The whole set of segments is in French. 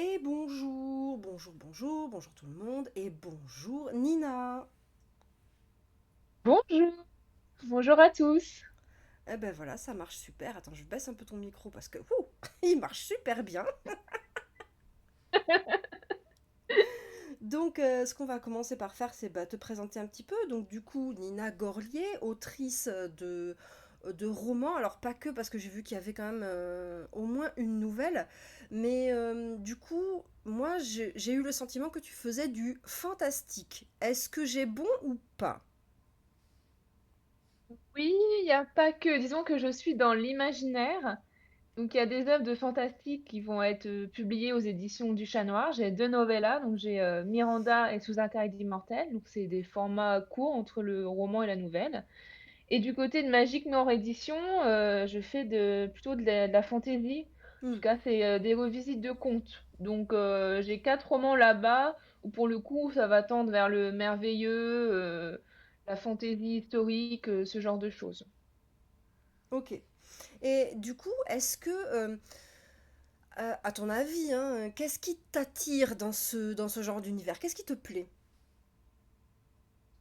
Et bonjour, bonjour, bonjour, bonjour tout le monde, et bonjour Nina. Bonjour, bonjour à tous. Eh ben voilà, ça marche super. Attends, je baisse un peu ton micro parce que il marche super bien. Donc, ce qu'on va commencer par faire, c'est te présenter un petit peu. Donc, du coup, Nina Gorlier, autrice de romans. Alors, pas que, parce que j'ai vu qu'il y avait quand même au moins une nouvelle. Mais du coup, moi, j'ai eu le sentiment que tu faisais du fantastique. Est-ce que j'ai bon ou pas? Oui, il n'y a pas que, disons que je suis dans l'imaginaire. Donc il y a des œuvres de fantastique qui vont être publiées aux éditions du Chat Noir. J'ai deux novellas, donc j'ai Miranda et Sous interdit immortel. Donc c'est des formats courts entre le roman et la nouvelle. Et du côté de Magic Nord Édition, je fais plutôt de la fantaisie. En Hmm. tout cas, c'est des revisites de contes. Donc j'ai quatre romans là-bas où pour le coup, ça va tendre vers le merveilleux, la fantaisie historique, ce genre de choses. Ok. Et du coup, est-ce que, à ton avis, hein, qu'est-ce qui t'attire dans ce genre d'univers? Qu'est-ce qui te plaît?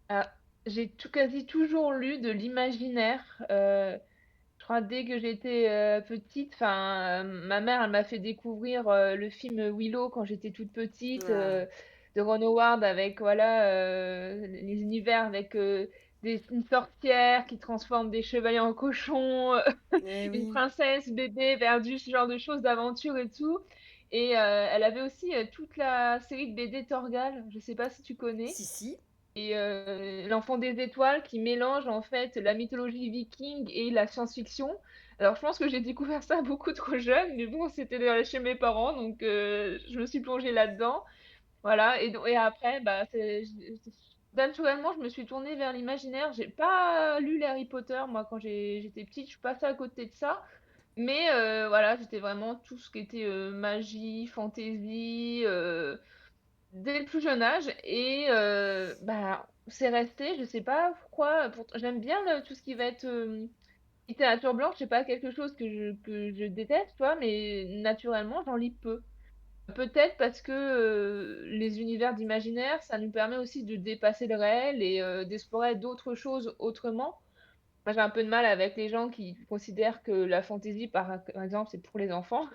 Ah, j'ai quasi toujours lu de l'imaginaire. Je crois dès que j'étais petite, enfin, ma mère, elle m'a fait découvrir le film Willow quand j'étais toute petite, Ah, de Ron Howard avec voilà les univers avec une sorcière qui transforme des chevaliers en cochons, eh une oui. princesse, bébé, perdu, ce genre de choses, d'aventure et tout. Et elle avait aussi toute la série de BD Torgal. Je sais pas si tu connais. Si, si. Et l'Enfant des étoiles qui mélange en fait la mythologie viking et la science-fiction. Alors je pense que j'ai découvert ça beaucoup trop jeune, mais bon, c'était chez mes parents, donc je me suis plongée là-dedans. Voilà, et après, bah, naturellement, je me suis tournée vers l'imaginaire. J'ai pas lu les Harry Potter, moi, quand j'étais petite, je suis passée à côté de ça. Mais voilà, c'était vraiment tout ce qui était magie, fantaisie, dès le plus jeune âge et bah c'est resté, je sais pas pourquoi, j'aime bien tout ce qui va être littérature blanche, c'est pas quelque chose que je déteste, toi, mais naturellement j'en lis peu. Peut-être parce que les univers d'imaginaire, ça nous permet aussi de dépasser le réel et d'explorer d'autres choses autrement. Moi, j'ai un peu de mal avec les gens qui considèrent que la fantaisie, par exemple, c'est pour les enfants.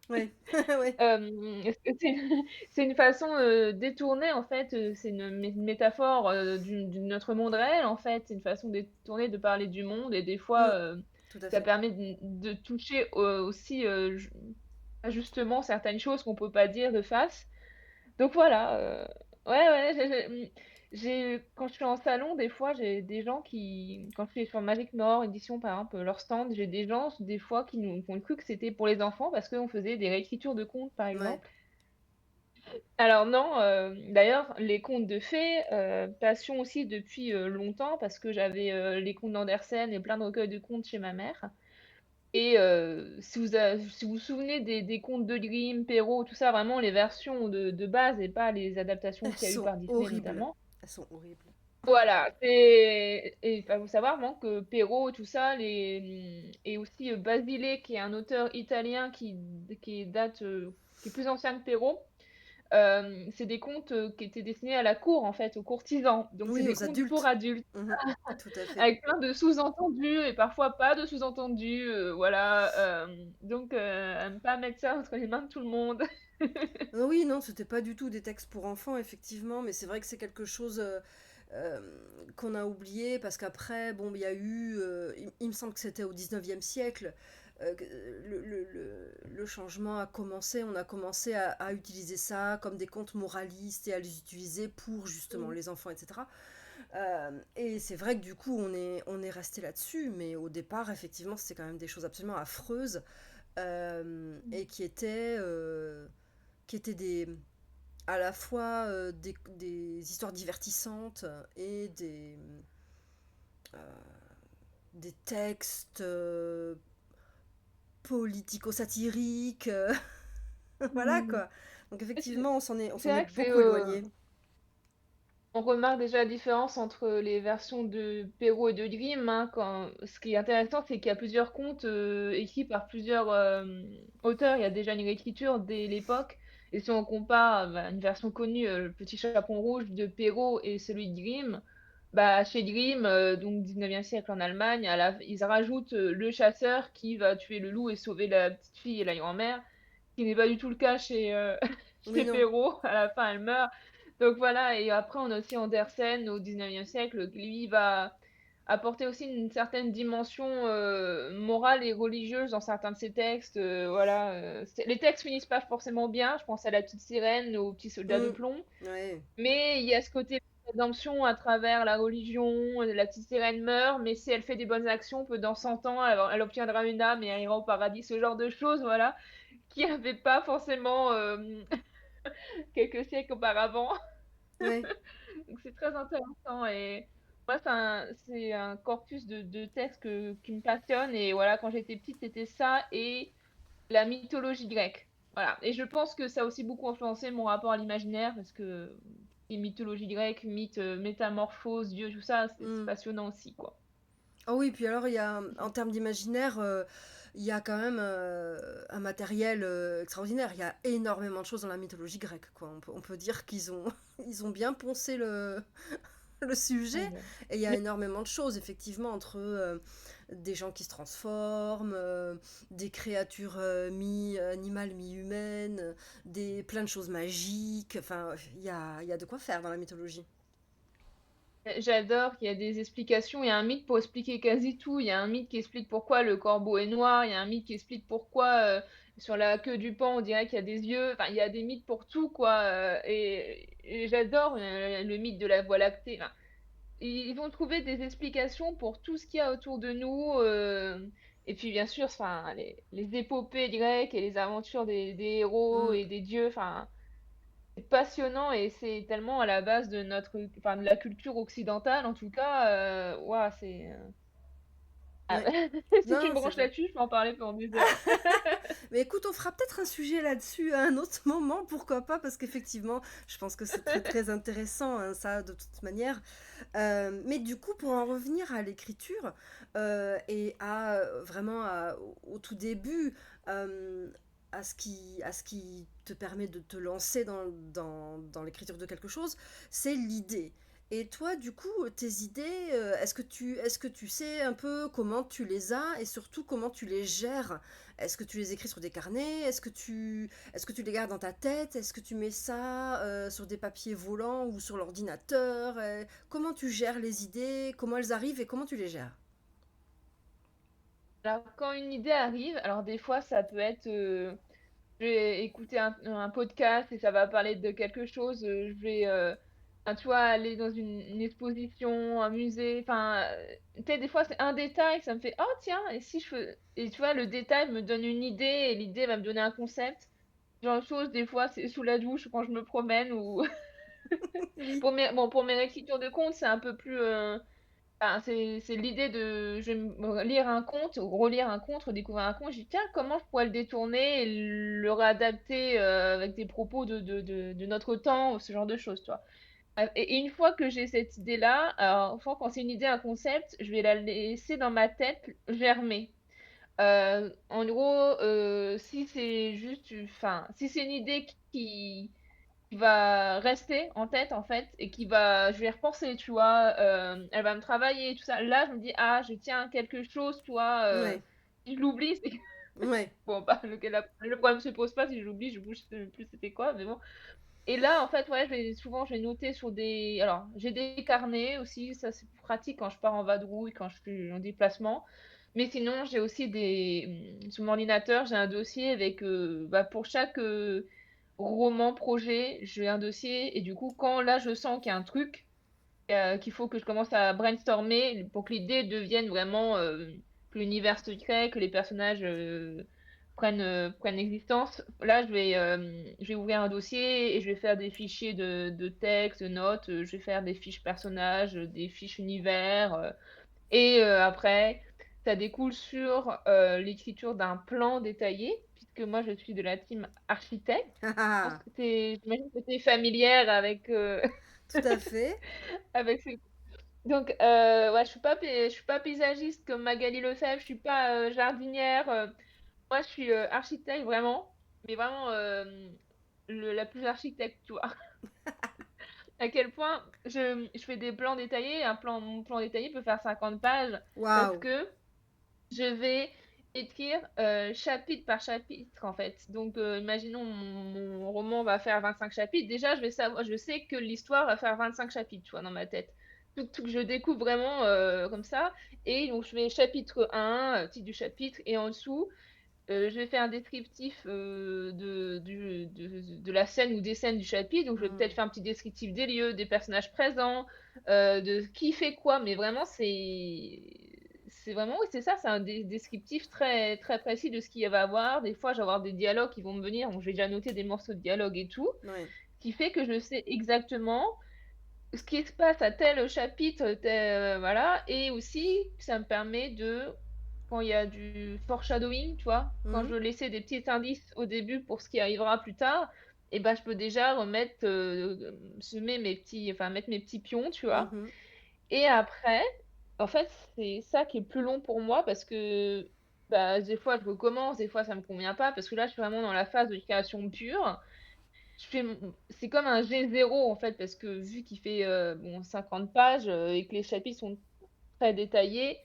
Oui, oui. Est-ce que c'est c'est une façon, détournée en fait, c'est une métaphore, du notre monde réel en fait. C'est une façon détournée de parler du monde et des fois, Hmm, tout à ça fait. permet de toucher, aussi, ju justement certaines choses qu'on peut pas dire de face. Donc voilà, ouais, ouais, quand je suis en salon, des fois, j'ai des gens qui quand je suis sur Magic Nord édition, par exemple, leur stand, j'ai des gens, des fois, qui ont cru que c'était pour les enfants parce qu'on faisait des réécritures de contes, par Ouais. exemple. Alors non, d'ailleurs, les contes de fées, passion aussi depuis, longtemps parce que j'avais, les contes d'Andersen et plein de recueils de contes chez ma mère. Et si vous vous souvenez des contes de Grimm, Perrault, tout ça, vraiment les versions de base et pas les adaptations Elles qu'il y a eu sont par Disney horribles. notamment. Elles sont horribles. Voilà, et il faut savoir vraiment que Perrault, tout ça, et aussi Basile, qui est un auteur italien qui est plus ancien que Perrault, c'est des contes qui étaient destinés à la cour, en fait, aux courtisans. Donc c'est Oui, des aux contes pour adultes. adultes, Mhm, tout à fait. avec plein de sous-entendus et parfois pas de sous-entendus, voilà. Donc à ne pas mettre ça entre les mains de tout le monde. Oui, non, c'était pas du tout des textes pour enfants, effectivement, mais c'est vrai que c'est quelque chose qu'on a oublié parce qu'après, bon, il y a eu, il me semble que c'était au 19e siècle, que le changement a commencé, on a commencé à utiliser ça comme des contes moralistes et à les utiliser pour justement Mm. les enfants, etc. Et c'est vrai que du coup, on est resté là-dessus, mais au départ, effectivement, c'était quand même des choses absolument affreuses et qui étaient à la fois des histoires divertissantes et des textes politico-satiriques. Voilà Mm. quoi. Donc C'est effectivement, on c'est s'en est vrai que beaucoup éloigné. on remarque déjà la différence entre les versions de Perrault et de Grimm, hein, ce qui est intéressant, c'est qu'il y a plusieurs contes écrits par plusieurs auteurs. Il y a déjà une réécriture dès l'époque. Et si on compare bah, une version connue, Le Petit Chaperon Rouge de Perrault et celui de Grimm, bah, chez Grimm, donc 19e siècle en Allemagne, ils rajoutent le chasseur qui va tuer le loup et sauver la petite fille et la grand-mère, ce qui n'est pas du tout le cas Oui, chez non. Perrault. À la fin, elle meurt. Donc voilà, et après, on a aussi Andersen au 19e siècle, qui lui va apporter aussi une certaine dimension morale et religieuse dans certains de ses textes. Voilà, les textes finissent pas forcément bien. Je pense à La Petite Sirène, au Petit Soldat de Mm. plomb. Ouais. Mais il y a ce côté rédemption à travers la religion. La Petite Sirène meurt, mais si elle fait des bonnes actions, peut dans 100 ans, elle obtiendra une âme et elle ira au paradis. Ce genre de choses, voilà, qui n'avaient pas forcément quelques siècles auparavant. Ouais. Donc c'est très intéressant et moi c'est un corpus de textes qui me passionne et voilà, quand j'étais petite, c'était ça et la mythologie grecque. Voilà. Et je pense que ça a aussi beaucoup influencé mon rapport à l'imaginaire parce que les mythologies grecques, mythes, métamorphoses, dieux, tout ça, c'est Mm. passionnant aussi, quoi. Ah oui, puis alors, en termes d'imaginaire, il y a quand même un matériel extraordinaire. Il y a énormément de choses dans la mythologie grecque, quoi. On peut dire qu'ils ont, ils ont bien poncé le sujet. Ouais. Et il y a énormément de choses, effectivement, entre des gens qui se transforment, des créatures mi-animales, mi-humaines, plein de choses magiques. Enfin, il y a de quoi faire dans la mythologie. J'adore qu'il y a des explications. Il y a un mythe pour expliquer quasi tout. Il y a un mythe qui explique pourquoi le corbeau est noir. Il y a un mythe qui explique pourquoi sur la queue du paon on dirait qu'il y a des yeux. Enfin, il y a des mythes pour tout, quoi. Et j'adore le mythe de la Voie lactée. Enfin, ils vont trouver des explications pour tout ce qu'il y a autour de nous. Et puis, bien sûr, enfin, les épopées grecques et les aventures des héros Mm. et des dieux. Enfin, c'est passionnant et c'est tellement à la base de enfin, de la culture occidentale en tout cas. Ouah, ah, Ouais. si tu Non, me c'est branches vrai. là-dessus, je peux en parler pendant des heures. Mais écoute, on fera peut-être un sujet là-dessus à un autre moment, pourquoi pas, parce qu'effectivement, je pense que c'est très très intéressant, hein, ça, de toute manière. Mais du coup, pour en revenir à l'écriture et vraiment au tout début, euh, à ce qui te permet de te lancer dans l'écriture de quelque chose, c'est l'idée. Et toi, du coup, tes idées, est-ce que tu sais un peu comment tu les as et surtout comment tu les gères? Est-ce que tu les écris sur des carnets? Est-ce que tu les gardes dans ta tête? Est-ce que tu mets ça sur des papiers volants ou sur l'ordinateur? Comment tu gères les idées? Comment elles arrivent et comment tu les gères? Alors, quand une idée arrive, alors des fois, ça peut être, je vais écouter un podcast et ça va parler de quelque chose. Je vais, enfin, tu vois, aller dans une exposition, un musée. Enfin, tu sais, des fois, c'est un détail, ça me fait, oh tiens, et si je fais... Et tu vois, le détail me donne une idée et l'idée va me donner un concept. Genre de choses, des fois, c'est sous la douche quand je me promène ou Oui. pour mes réécritures de comptes, c'est un peu plus, enfin, c'est l'idée je vais lire un conte, ou relire un conte, redécouvrir un conte. Je dis, tiens, comment je pourrais le détourner et le réadapter avec des propos de notre temps, ou ce genre de choses, tu vois. Et une fois que j'ai cette idée-là, alors, enfin, quand c'est une idée, un concept, je vais la laisser dans ma tête germer. En gros, si c'est juste, enfin, si c'est une idée qui va rester en tête en fait et je vais y repenser, tu vois, elle va me travailler tout ça. Là, je me dis ah, je tiens à quelque chose, tu vois, Ouais. si je l'oublie, c'est Ouais. bon bah le problème se pose pas si je l'oublie, je bouge, sais plus c'était quoi, mais bon. Et là, en fait, ouais, souvent je vais noter sur des, alors j'ai des carnets aussi, ça c'est pratique quand je pars en vadrouille, quand je suis en déplacement. Mais sinon, j'ai aussi sur mon ordinateur, j'ai un dossier avec, bah, pour chaque roman, projet, j'ai un dossier. Et du coup, quand là, je sens qu'il y a un truc, qu'il faut que je commence à brainstormer pour que l'idée devienne vraiment que l'univers secret, que les personnages prennent existence. Là, je vais ouvrir un dossier et je vais faire des fichiers de texte, de notes, je vais faire des fiches personnages, des fiches univers. Et après, ça découle sur l'écriture d'un plan détaillé, puisque moi, je suis de la team architecte. Ah, ah, J'imagine que tu es familière avec, tout à fait. avec ces... Donc, ouais, je suis pas paysagiste comme Magali Lefebvre, je suis pas jardinière. Moi, je suis architecte vraiment, mais vraiment. la plus architecte, tu vois? À quel point je fais des plans détaillés, mon plan détaillé peut faire 50 pages parce Waouh! que je vais écrire chapitre par chapitre en fait. Donc, imaginons mon roman va faire 25 chapitres. Déjà, je sais que l'histoire va faire 25 chapitres, tu vois, dans ma tête. Tout que je découvre vraiment comme ça. Et donc, je vais chapitre 1, titre du chapitre, et en dessous, je vais faire un descriptif de la scène ou des scènes du chapitre. Donc, je vais peut-être Mmh. faire un petit descriptif des lieux, des personnages présents, de qui fait quoi. Mais vraiment, c'est vraiment, oui, c'est ça, c'est un descriptif très, très précis de ce qu'il va y avoir. Des fois, je vais avoir des dialogues qui vont me venir. Donc, je vais déjà noter des morceaux de dialogue et tout. Ouais. Ce qui fait que je sais exactement ce qui se passe à tel chapitre, voilà. Et aussi, ça me permet quand il y a du foreshadowing, tu vois, quand Mmh. je laissais des petits indices au début pour ce qui arrivera plus tard, et ben je peux déjà mettre mes petits pions, tu vois. Mmh. Et après, en fait, c'est ça qui est plus long pour moi parce que bah, des fois je recommence, des fois ça me convient pas parce que là je suis vraiment dans la phase de création pure. C'est comme un G0 en fait parce que vu qu'il fait bon 50 pages et que les chapitres sont très détaillés,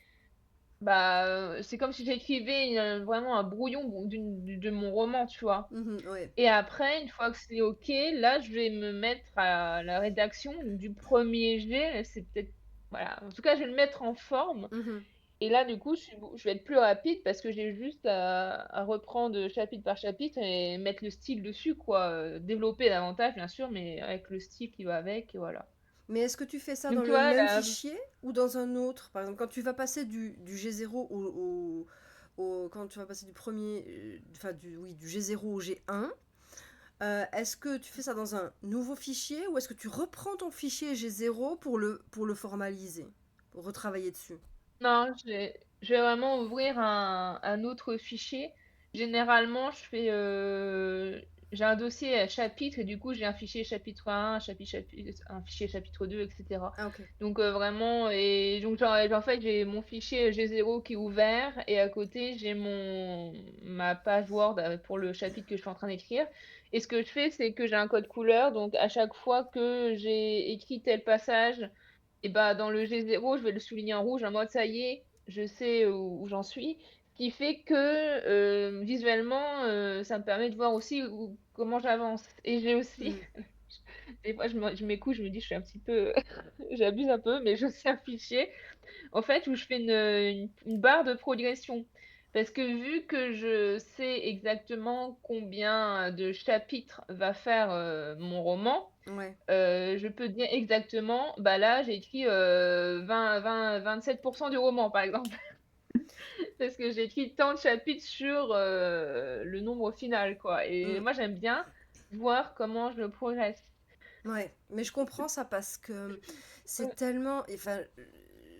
bah, c'est comme si j'écrivais vraiment un brouillon de mon roman, tu vois? Mmh. Ouais. Et après, une fois que c'est OK, là, je vais me mettre à la rédaction du premier jet. C'est peut-être voilà, en tout cas, je vais le mettre en forme Mmh. et là, du coup, je vais être plus rapide parce que j'ai juste à reprendre chapitre par chapitre et mettre le style dessus, quoi, développer davantage, bien sûr, mais avec le style qui va avec et voilà. Mais est-ce que tu fais ça dans Donc tu le vois, même là fichier ou dans un autre? Par exemple, quand tu vas passer du G0 quand tu vas passer du premier, enfin oui, du G0 au G1, est-ce que tu fais ça dans un nouveau fichier ou est-ce que tu reprends ton fichier G0 pour le formaliser, pour retravailler dessus? non, je vais vraiment ouvrir un autre fichier. Généralement, j'ai un dossier à chapitre et du coup, j'ai un fichier chapitre 1, un fichier chapitre 2, etc. Ah, ok. Donc vraiment, et donc en fait, j'ai mon fichier G0 qui est ouvert et à côté, j'ai ma page Word pour le chapitre que je suis en train d'écrire. Et ce que je fais, c'est que j'ai un code couleur. Donc à chaque fois que j'ai écrit tel passage, et bah, dans le G0, je vais le souligner en rouge en mode ça y est, je sais où j'en suis. Ce qui fait que visuellement, ça me permet de voir aussi comment j'avance. Et j'ai aussi, Hmm. des fois, je m'écoute, je me dis, je suis un petit peu, j'abuse un peu, mais je sais un fichier en fait, où je fais une barre de progression. Parce que vu que je sais exactement combien de chapitres va faire mon roman, Ouais. je peux dire exactement, bah là, j'ai écrit 27 du roman, par exemple. Parce que j'ai écrit tant de chapitres sur le nombre final, quoi. Et Hmm. moi, j'aime bien voir comment je progresse. Ouais, mais je comprends ça parce que c'est tellement... Enfin,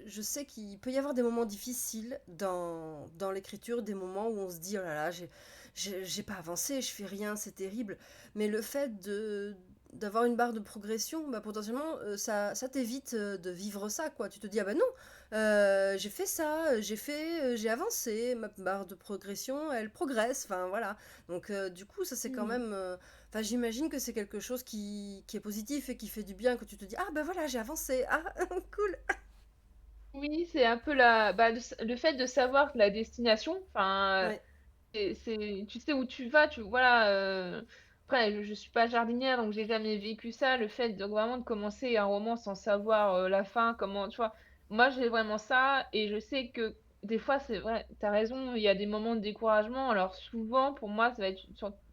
je sais qu'il peut y avoir des moments difficiles dans l'écriture, des moments où on se dit, oh là là, j'ai pas avancé, je fais rien, c'est terrible. Mais le fait d'avoir une barre de progression, bah, potentiellement, ça t'évite de vivre ça, quoi. Tu te dis, ah bah non, j'ai fait ça, j'ai avancé, ma barre de progression, elle progresse, enfin voilà. Donc du coup, ça c'est quand Mm. même... Enfin, j'imagine que c'est quelque chose qui est positif et qui fait du bien, que tu te dis, ah ben voilà, j'ai avancé, ah, cool. Oui, c'est un peu le fait de savoir que la destination, enfin, Ouais. tu sais où tu vas, voilà. Après, je suis pas jardinière, donc j'ai jamais vécu ça. Le fait de vraiment de commencer un roman sans savoir la fin, comment, tu vois. Moi, j'ai vraiment ça, et je sais que des fois, c'est vrai, t'as raison, il y a des moments de découragement. Alors souvent, pour moi, ça va être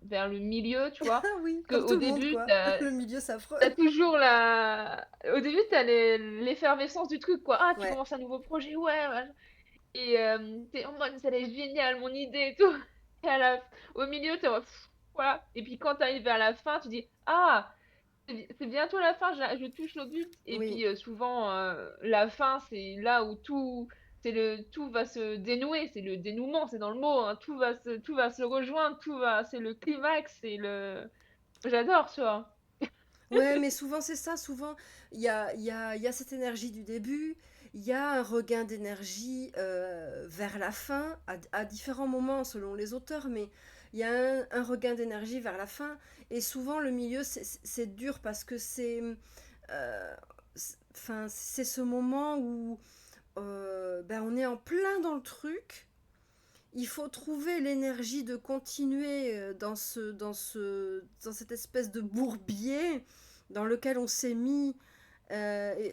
vers le milieu, tu vois. Ah oui, Parce comme qu'au tout le monde, début, quoi. Le milieu, c'est affreux. t'as toujours au début, t'as l'effervescence du truc, quoi. Ah, tu Ouais. commences un nouveau projet, ouais, ouais. Et tu en mode: «Ça a l'air génial mon idée et tout» et au milieu, tu es en mode: voilà. Et puis quand tu arrives vers la fin, tu dis: «Ah, c'est bientôt la fin, je touche au but» et Oui. puis, souvent, la fin, c'est là où tout va se dénouer, c'est le dénouement, c'est dans le mot, hein. Tout va se rejoindre, c'est le climax, j'adore, tu vois? Ouais, mais souvent, c'est ça. Souvent, il y a cette énergie du début. il y a un regain d'énergie vers la fin, à différents moments selon les auteurs, mais il y a un regain d'énergie vers la fin. Et souvent, le milieu, c'est dur parce que euh, enfin, c'est ce moment où ben, on est en plein dans le truc. Il faut trouver l'énergie de continuer dans cette espèce de bourbier dans lequel on s'est mis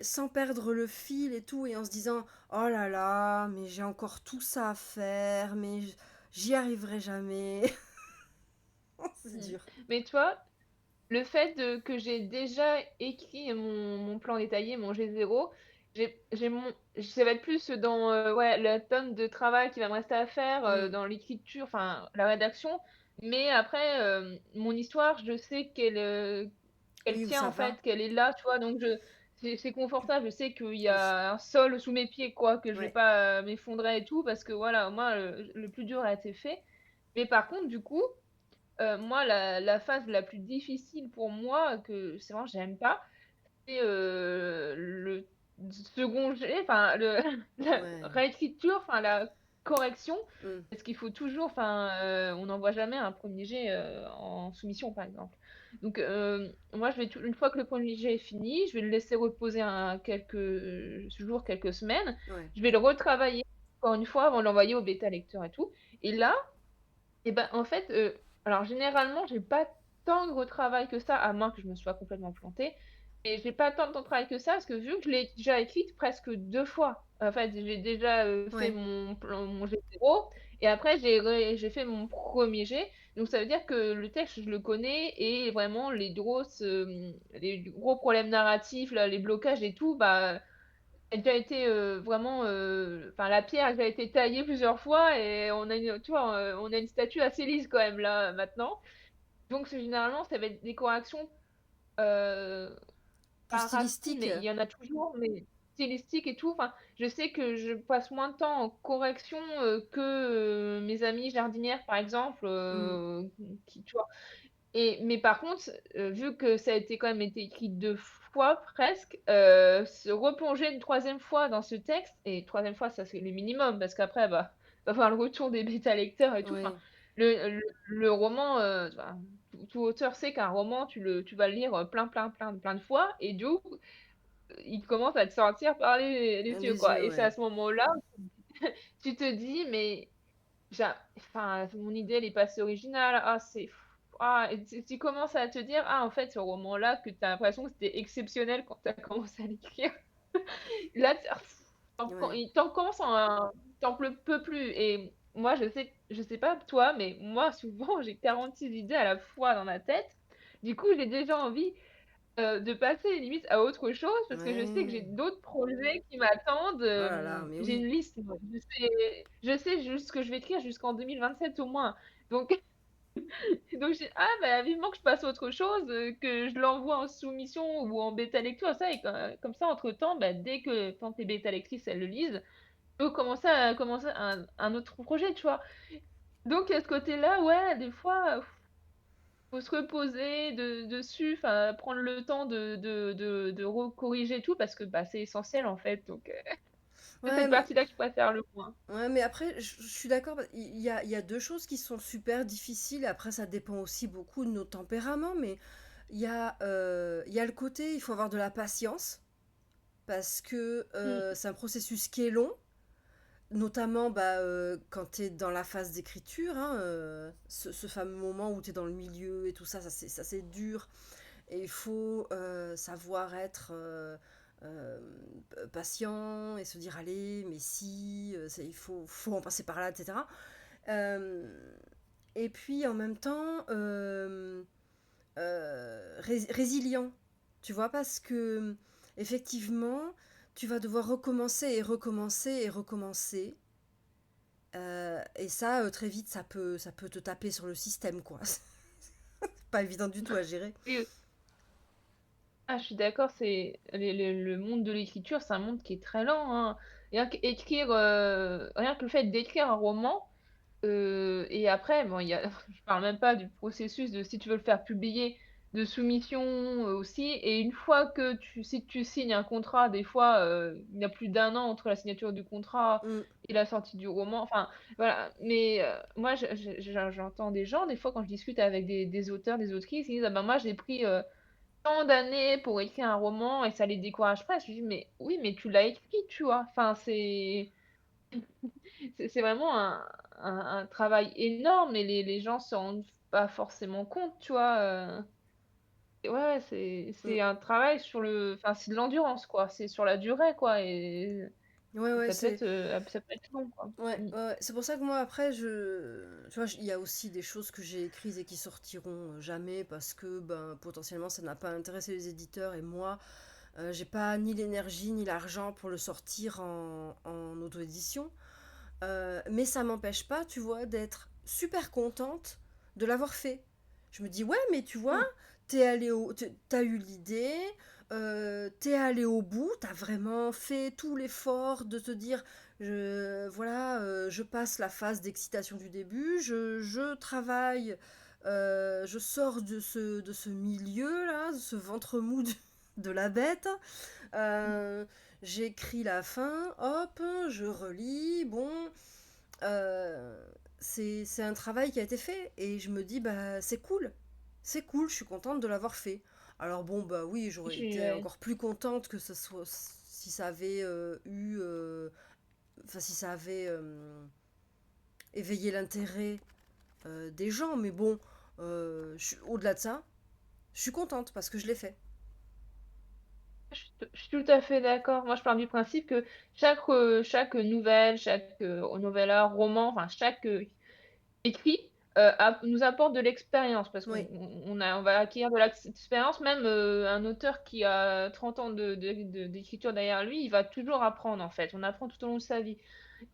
sans perdre le fil et tout, et en se disant oh là là, mais j'ai encore tout ça à faire, mais j'y arriverai jamais. C'est Mmh. dur. Mais toi, le fait que j'ai déjà écrit mon plan détaillé, mon G0, j'ai mon ça va être plus dans, ouais, la tonne de travail qui va me rester à faire, Mm. dans l'écriture, enfin, la rédaction. Mais après, mon histoire, je sais qu'elle Oui, où tient, ça en va. fait, qu'elle est là, tu vois? Donc c'est confortable. Je sais qu'il y Oui. a un sol sous mes pieds, quoi, que je vais Ouais. pas, m'effondrer et tout parce que voilà, au moins le plus dur a été fait. Mais par contre, du coup, moi, la phase la plus difficile pour moi, que c'est vraiment j'aime pas, c'est, le second jet, enfin le la Ouais. réécriture, enfin la correction, Mm. parce qu'il faut toujours enfin, on n'envoie jamais un premier jet, en soumission, par exemple. Donc, moi, je vais tou une fois que le premier jet est fini, je vais le laisser reposer quelques jours, quelques semaines. Ouais. Je vais le retravailler encore une fois avant de l'envoyer au bêta lecteur et tout. Et là, et ben, en fait, alors généralement, j'ai pas tant de retravail que ça, à moins que je me sois complètement plantée. Et j'ai pas tant de travail que ça, parce que vu que je l'ai déjà écrite presque 2 fois, en fait, j'ai déjà, fait Ouais. mon plan mon G0 et après j'ai fait mon premier jet. Donc ça veut dire que le texte, je le connais et vraiment les gros problèmes narratifs, là, les blocages et tout, bah, a déjà été, vraiment, enfin la pierre a déjà été taillée plusieurs fois et on a une tu vois, on a une statue assez lisse quand même là, maintenant. Donc c'est généralement, ça va être des corrections, heu, Plus pas rapides, stylistique. mais il y en a toujours, mais stylistiques et tout. Enfin, je sais que je passe moins de temps en correction, que, mes amies jardinières par exemple, Mm. qui tu vois? Mais par contre, vu que ça a été quand même été écrit 2 fois presque, se replonger une troisième fois dans ce texte et troisième fois, ça c'est le minimum parce qu'après, bah, va falloir le retour des bêta lecteurs et tout. Enfin, Ouais. le roman, enfin, tout auteur sait qu'un roman, tu vas le lire, plein de fois et du coup, il commence à te sortir par les yeux, Les quoi yeux, et c'est à ouais. ce moment-là, tu te dis: «Mais enfin, mon idée, elle est pas si originale. Ah, et tu commences à te dire: «Ah, en fait, ce roman-là, que tu as l'impression que c'était exceptionnel quand tu as commencé à l'écrire, là, Ouais. tu en commences à tu en peux plus» et moi, je sais pas toi, mais moi, souvent, j'ai 46 idées à la fois dans ma tête. Du coup, j'ai déjà envie, de passer limite à autre chose parce que je sais que j'ai Ouais. d'autres projets qui m'attendent, Oh là là, mais j'ai oui. une liste, moi. Je sais juste ce que je vais écrire jusqu'en 2027 au moins. Donc donc j'ai «Ah bah, vivement que je passe à autre chose, que je l'envoie en soumission ou en bêta lecture», ça et comme ça entre temps, bah, dès que quand tes bêta lectrices, elles le lisent, je peux commencer un autre projet, tu vois? Donc il y a ce côté-là, ouais, des fois, faut se reposer dessus, enfin prendre le temps de recorriger tout parce que, bah, c'est essentiel en fait, donc c'est Ouais, cette partie-là que je préfère le moins. ouais, mais après, je suis d'accord. Il y a deux choses qui sont super difficiles. Après, ça dépend aussi beaucoup de nos tempéraments. Mais il y a le côté, il faut avoir de la patience. Parce que Mmh, c'est un processus qui est long. Notamment bah, quand tu es dans la phase d'écriture. Hein, ce fameux moment où tu es dans le milieu et tout ça, ça c'est dur. Et il faut savoir être patient et se dire allez, mais si, faut en passer par là, etc. Euh, et puis en même temps, résilient, tu vois, parce que effectivement, tu vas devoir recommencer et recommencer et recommencer. Et ça, très vite, ça peut te taper sur le système, quoi. C'est pas évident du tout à gérer. oui, ah, je suis d'accord, c'est le monde de l'écriture, c'est un monde qui est très lent, hein. Rien que le fait d'écrire un roman, et après bon, il y a je parle même pas du processus de si tu veux le faire publier. de soumission, aussi et une fois que si tu signes un contrat, des fois, il y a plus d'1 an entre la signature du contrat Mmh. et la sortie du roman, enfin, voilà. Mais, moi j'entends des gens, des fois, quand je discute avec des auteurs, des autrices, ils disent: «Ah bah, moi j'ai pris, tant d'années pour écrire un roman et ça les décourage presque». Je lui dis: «Mais oui, mais tu l'as écrit, tu vois?» Enfin, c'est vraiment un travail énorme et les gens s'en rendent pas forcément compte, tu vois? Et ouais, ouais, Mmh. c'est un travail sur le enfin, c'est de l'endurance, quoi. C'est sur la durée, quoi et Ouais, ouais, c'est ça peut être long, quoi. ouais, Mmh. ouais, ouais. C'est pour ça que moi après tu vois, il y a aussi des choses que j'ai écrites et qui sortiront jamais parce que ben potentiellement ça n'a pas intéressé les éditeurs et moi j'ai pas ni l'énergie ni l'argent pour le sortir en auto-édition. Mais ça m'empêche pas, tu vois, d'être super contente de l'avoir fait. Je me dis, ouais, mais tu vois, Mmh. t'as eu l'idée, t'es allé au bout, t'as vraiment fait tout l'effort de te dire, voilà, je passe la phase d'excitation du début, je travaille, je sors de ce milieu-là, de ce ventre mou de la bête. Mmh. Euh, J'écris la fin, hop, je relis, bon, euh, c'est un travail qui a été fait et je me dis, bah c'est cool, je suis contente de l'avoir fait. Alors bon, bah oui, j'aurais été Ouais. encore plus contente que ce soit si ça avait enfin si ça avait éveillé l'intérêt des gens, mais bon, au-delà de ça, je suis contente parce que je l'ai fait. Je suis tout à fait d'accord. Moi, je pars du principe que chaque nouvelle, chaque, novella, roman, enfin chaque, écrit, nous apporte de l'expérience parce qu'on Oui, on va acquérir de l'expérience. Même, un auteur qui a 30 ans d'écriture derrière lui, il va toujours apprendre, en fait. On apprend tout au long de sa vie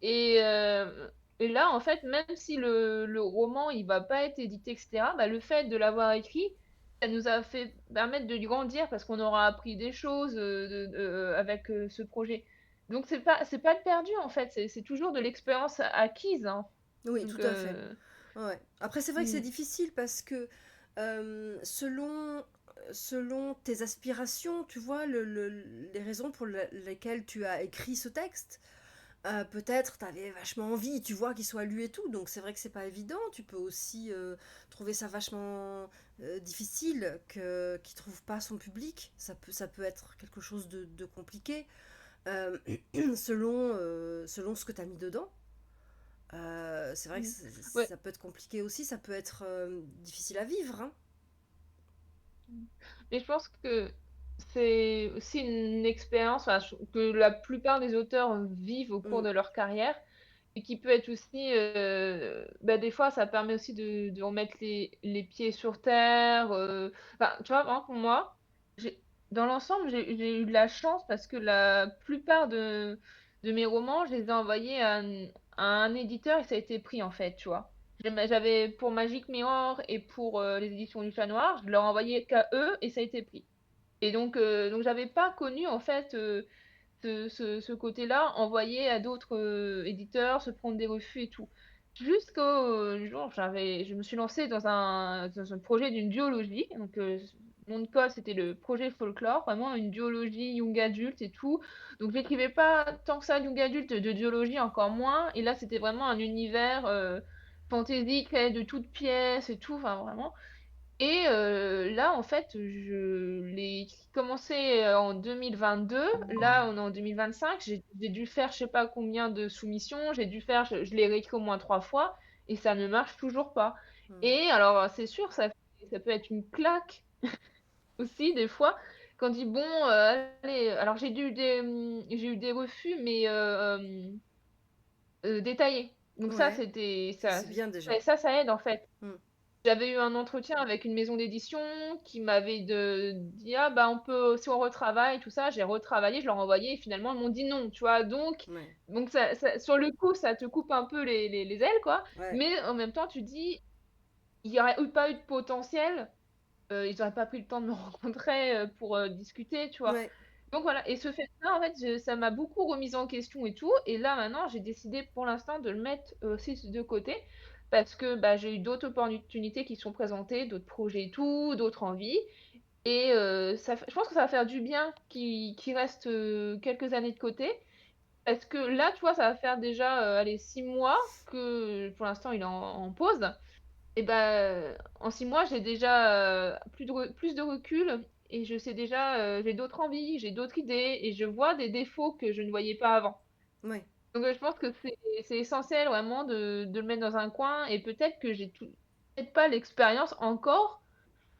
et là, en fait, même si le roman, il va pas être édité et cetera, bah, le fait de l'avoir écrit, ça nous a fait permettre de grandir parce qu'on aura appris des choses, avec, ce projet. Donc c'est pas de perdu, en fait, c'est toujours de l'expérience acquise, hein. oui, Donc tout à fait. Ouais. Après, c'est vrai que c'est mmh, difficile parce que selon tes aspirations, tu vois, les raisons pour lesquelles tu as écrit ce texte, peut-être tu avais vachement envie, tu vois, qu'il soit lu et tout. Donc c'est vrai que c'est pas évident. Tu peux aussi trouver ça vachement difficile qu'il trouve pas son public. Ça peut être quelque chose de compliqué euh, selon ce que tu as mis dedans. C'est vrai que mmh. Ouais, ça peut être compliqué aussi, ça peut être difficile à vivre, hein. mmh. Mais je pense que c'est aussi une expérience, enfin, que la plupart des auteurs vivent au cours Mm. de leur carrière et qui peut être aussi, bah, des fois, ça permet aussi de remettre les pieds sur terre, enfin, tu vois, par exemple, moi, j'ai dans l'ensemble, j'ai eu de la chance parce que la plupart de mes romans, je les ai envoyés à un éditeur et ça a été pris, en fait, tu vois? J'avais pour Magic Mirror et pour, les éditions du Chat Noir, je leur envoyais qu'à eux et ça a été pris. Et donc j'avais pas connu, en fait, ce côté-là, envoyer à d'autres, éditeurs, se prendre des refus et tout. Jusqu'au, jour où je me suis lancée dans un projet d'une duologie, donc mon nom de code, c'était le projet Folklore, vraiment une duologie young adulte et tout. Donc j'écrivais pas tant que ça young adulte, de duologie encore moins et là, c'était vraiment un univers, fantasy créé de toutes pièces et tout, enfin vraiment et là, en fait, je l'ai commencé, en 2022. Là, on est en 2025. J'ai dû faire je sais pas combien de soumissions. J'ai dû faire je l'ai réécrit au moins 3 fois et ça ne marche toujours pas. Mm. Et alors, c'est sûr, ça peut être une claque aussi des fois quand on dit: «Bon, allez» alors j'ai eu des refus mais détaillés. Donc ça, Ouais, c'était ça ça c'est bien déjà. ouais, ça aide, en fait. Mm. J'avais eu un entretien avec une maison d'édition qui m'avait dit: «Ah bah, on peut si on retravaille tout ça», j'ai retravaillé, je leur ai envoyé et finalement ils m'ont dit: «Non», tu vois? Ouais, Donc ça sur le coup, ça te coupe un peu les ailes, quoi, ouais, mais en même temps tu te dis: «Il y aurait eu pas eu de potentiel, ils auraient pas pris le temps de me rencontrer, pour, discuter», tu vois? ouais. Donc voilà et ce fait-là, en fait, ça m'a beaucoup remise en question et tout et là maintenant j'ai décidé pour l'instant de le mettre aussi de côté parce que, bah, j'ai eu d'autres opportunités qui se sont présentées, d'autres projets et tout, d'autres envies et ça f je pense que ça va faire du bien qu'il reste, quelques années de côté parce que là, tu vois, ça va faire déjà, allez 6 mois que pour l'instant il est en pause et bah, en 6 mois, j'ai déjà, plus de recul et je sais déjà, j'ai d'autres envies, j'ai d'autres idées et je vois des défauts que je ne voyais pas avant. Ouais. Donc je pense que c'est essentiel vraiment de le mettre dans un coin et peut-être que j'ai tout peut-être pas l'expérience encore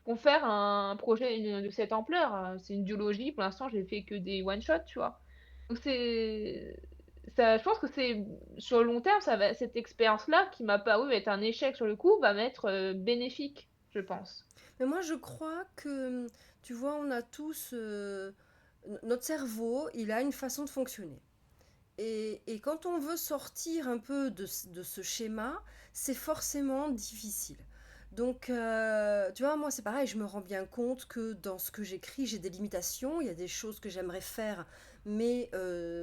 pour faire un projet de cette ampleur, c'est une duologie, pour l'instant, j'ai fait que des one shot, tu vois? Donc c'est ça je pense que c'est sur le long terme, ça va cette expérience-là qui m'a paru être un échec sur le coup, va m'être, bénéfique, je pense. Mais moi, je crois que, tu vois, on a tous, notre cerveau, il a une façon de fonctionner. Et quand on veut sortir un peu de ce schéma, c'est forcément difficile. Donc, tu vois, moi, c'est pareil, je me rends bien compte que dans ce que j'écris, j'ai des limitations. Il y a des choses que j'aimerais faire, mais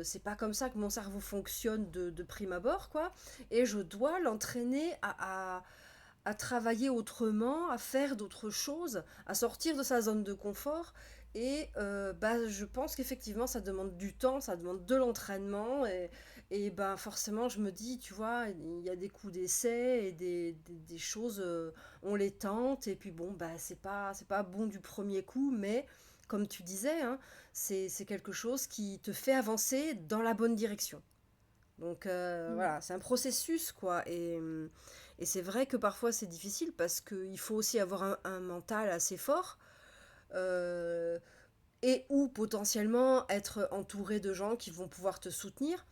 c'est pas comme ça que mon cerveau fonctionne de prime abord, quoi. Et je dois l'entraîner à travailler autrement, à faire d'autres choses, à sortir de sa zone de confort. Et bah, je pense qu'effectivement, ça demande du temps, ça demande de l'entraînement. Et bah, forcément, je me dis, tu vois, il y a des coups d'essai et des choses, on les tente. Et puis bon, bah, c'est pas bon du premier coup, mais comme tu disais, hein, c'est quelque chose qui te fait avancer dans la bonne direction. Donc Mmh. voilà, c'est un processus, quoi. Et c'est vrai que parfois c'est difficile parce qu'il faut aussi avoir un mental assez fort euh, et ou potentiellement être entouré de gens qui vont pouvoir te soutenir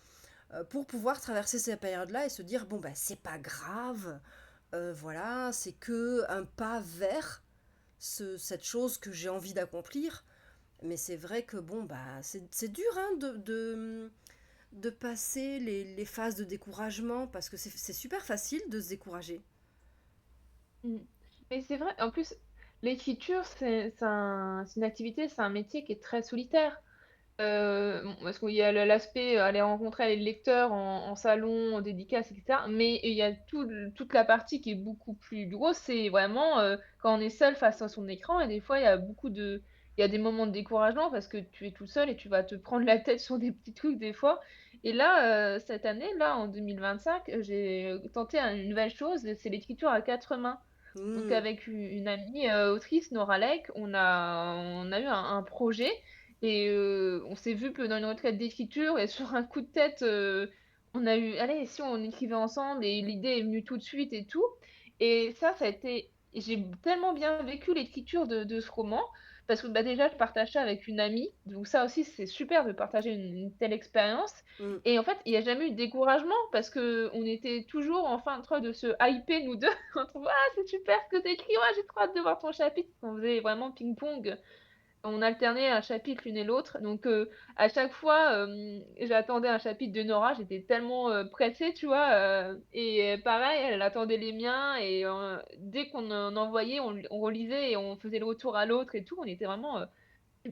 pour pouvoir traverser ces périodes-là et se dire, bon, ben c'est pas grave, voilà, c'est que un pas vers cette chose que j'ai envie d'accomplir. Mais c'est vrai que bon, bah, c'est dur hein, de passer les phases de découragement parce que c'est super facile de se décourager. Mmh. Mais c'est vrai, en plus, l'écriture, c'est une activité, c'est un métier qui est très solitaire. Bon, parce qu'il y a l'aspect, aller rencontrer les lecteurs en salon, en dédicace et cetera, mais il y a toute la partie qui est beaucoup plus grosse, c'est vraiment, quand on est seul face à son écran et des fois il y a des moments de découragement parce que tu es tout seul et tu vas te prendre la tête sur des petits trucs des fois et là, cette année, là, en 2025, j'ai, tenté une nouvelle chose, c'est l'écriture à 4 mains. Donc Hmm. avec une amie, autrice, Nora Lake, on a eu un projet et on s'est vu pendant une retraite d'écriture et sur un coup de tête, on a eu: «Allez, si on écrivait ensemble?» et l'idée est venue tout de suite et tout et ça a été j'ai tellement bien vécu l'écriture de ce roman parce que, bah, déjà, je partage ça avec une amie, donc ça aussi, c'est super de partager une telle expérience Hmm. et en fait, il y a jamais eu de découragement parce qu'on était toujours en train de se hyper nous 2 entre: «Ah, c'est super ce que tu écris, ouais, j'ai trop hâte de voir ton chapitre». On faisait vraiment ping-pong. On alternait un chapitre l'une et l'autre, donc à chaque fois, j'attendais un chapitre de Nora, j'étais tellement, pressée, tu vois? Et pareil, elle attendait les miens et dès qu'on en envoyait, on relisait et on faisait le retour à l'autre et tout. On était vraiment,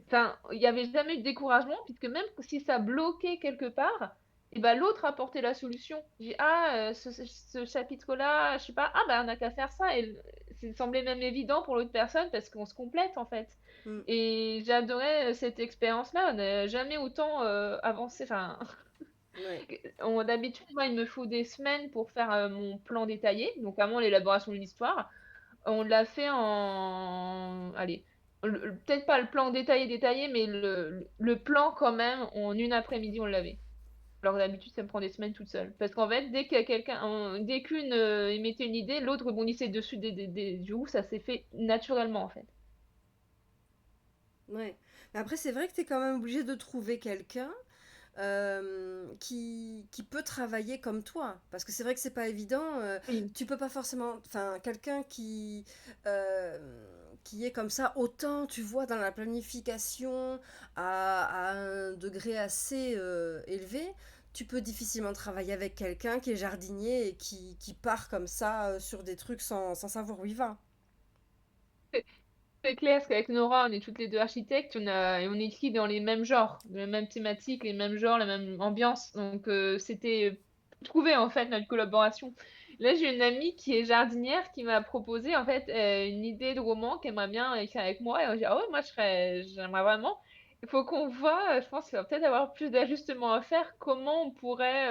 enfin, il y avait jamais eu de découragement puisque même si ça bloquait quelque part et bah, l'autre apportait la solution. J'ai: «Ah, ce chapitre-là, je sais pas, ah bah, on a qu'à faire ça» et ça semblait même évident pour l'autre personne parce qu'on se complète, en fait Hmm. et j'adorais, cette expérience-là. On n'a jamais autant, avancé, enfin, Ouais. on d'habitude, moi, il me faut des semaines pour faire, mon plan détaillé, donc vraiment l'élaboration d'une histoire. On l'a fait en allez, peut-être pas le plan détaillé, détaillé, mais le plan quand même, en une après-midi, on l'avait. Alors que d'habitude, ça me prend des semaines toute seule. Parce qu'en fait, dès qu'une, émettait une idée, l'autre rebondissait dessus du coup, ça s'est fait naturellement, en fait. Ouais. Mais après, c'est vrai que tu es quand même obligé de trouver quelqu'un qui peut travailler comme toi. Parce que c'est vrai que c'est pas évident. Oui. Tu peux pas forcément. Enfin, quelqu'un euh, qui est comme ça, autant, tu vois, dans la planification à un degré assez élevé. Tu peux difficilement travailler avec quelqu'un qui est jardinier et qui part comme ça sur des trucs sans savoir où il va. C'est clair, parce qu'avec Nora, on est toutes les 2 architectes, on écrit dans les mêmes genres, les mêmes thématiques, les mêmes genres, la même ambiance, donc c'était, trouver en fait notre collaboration Là, j'ai une amie qui est jardinière qui m'a proposé en fait une idée de roman qu'elle aimerait bien écrire avec moi. Et on dit, ah ouais, moi j'aimerais vraiment. Il faut qu'on voit, je pense qu'il va peut-être avoir plus d'ajustements à faire, comment on pourrait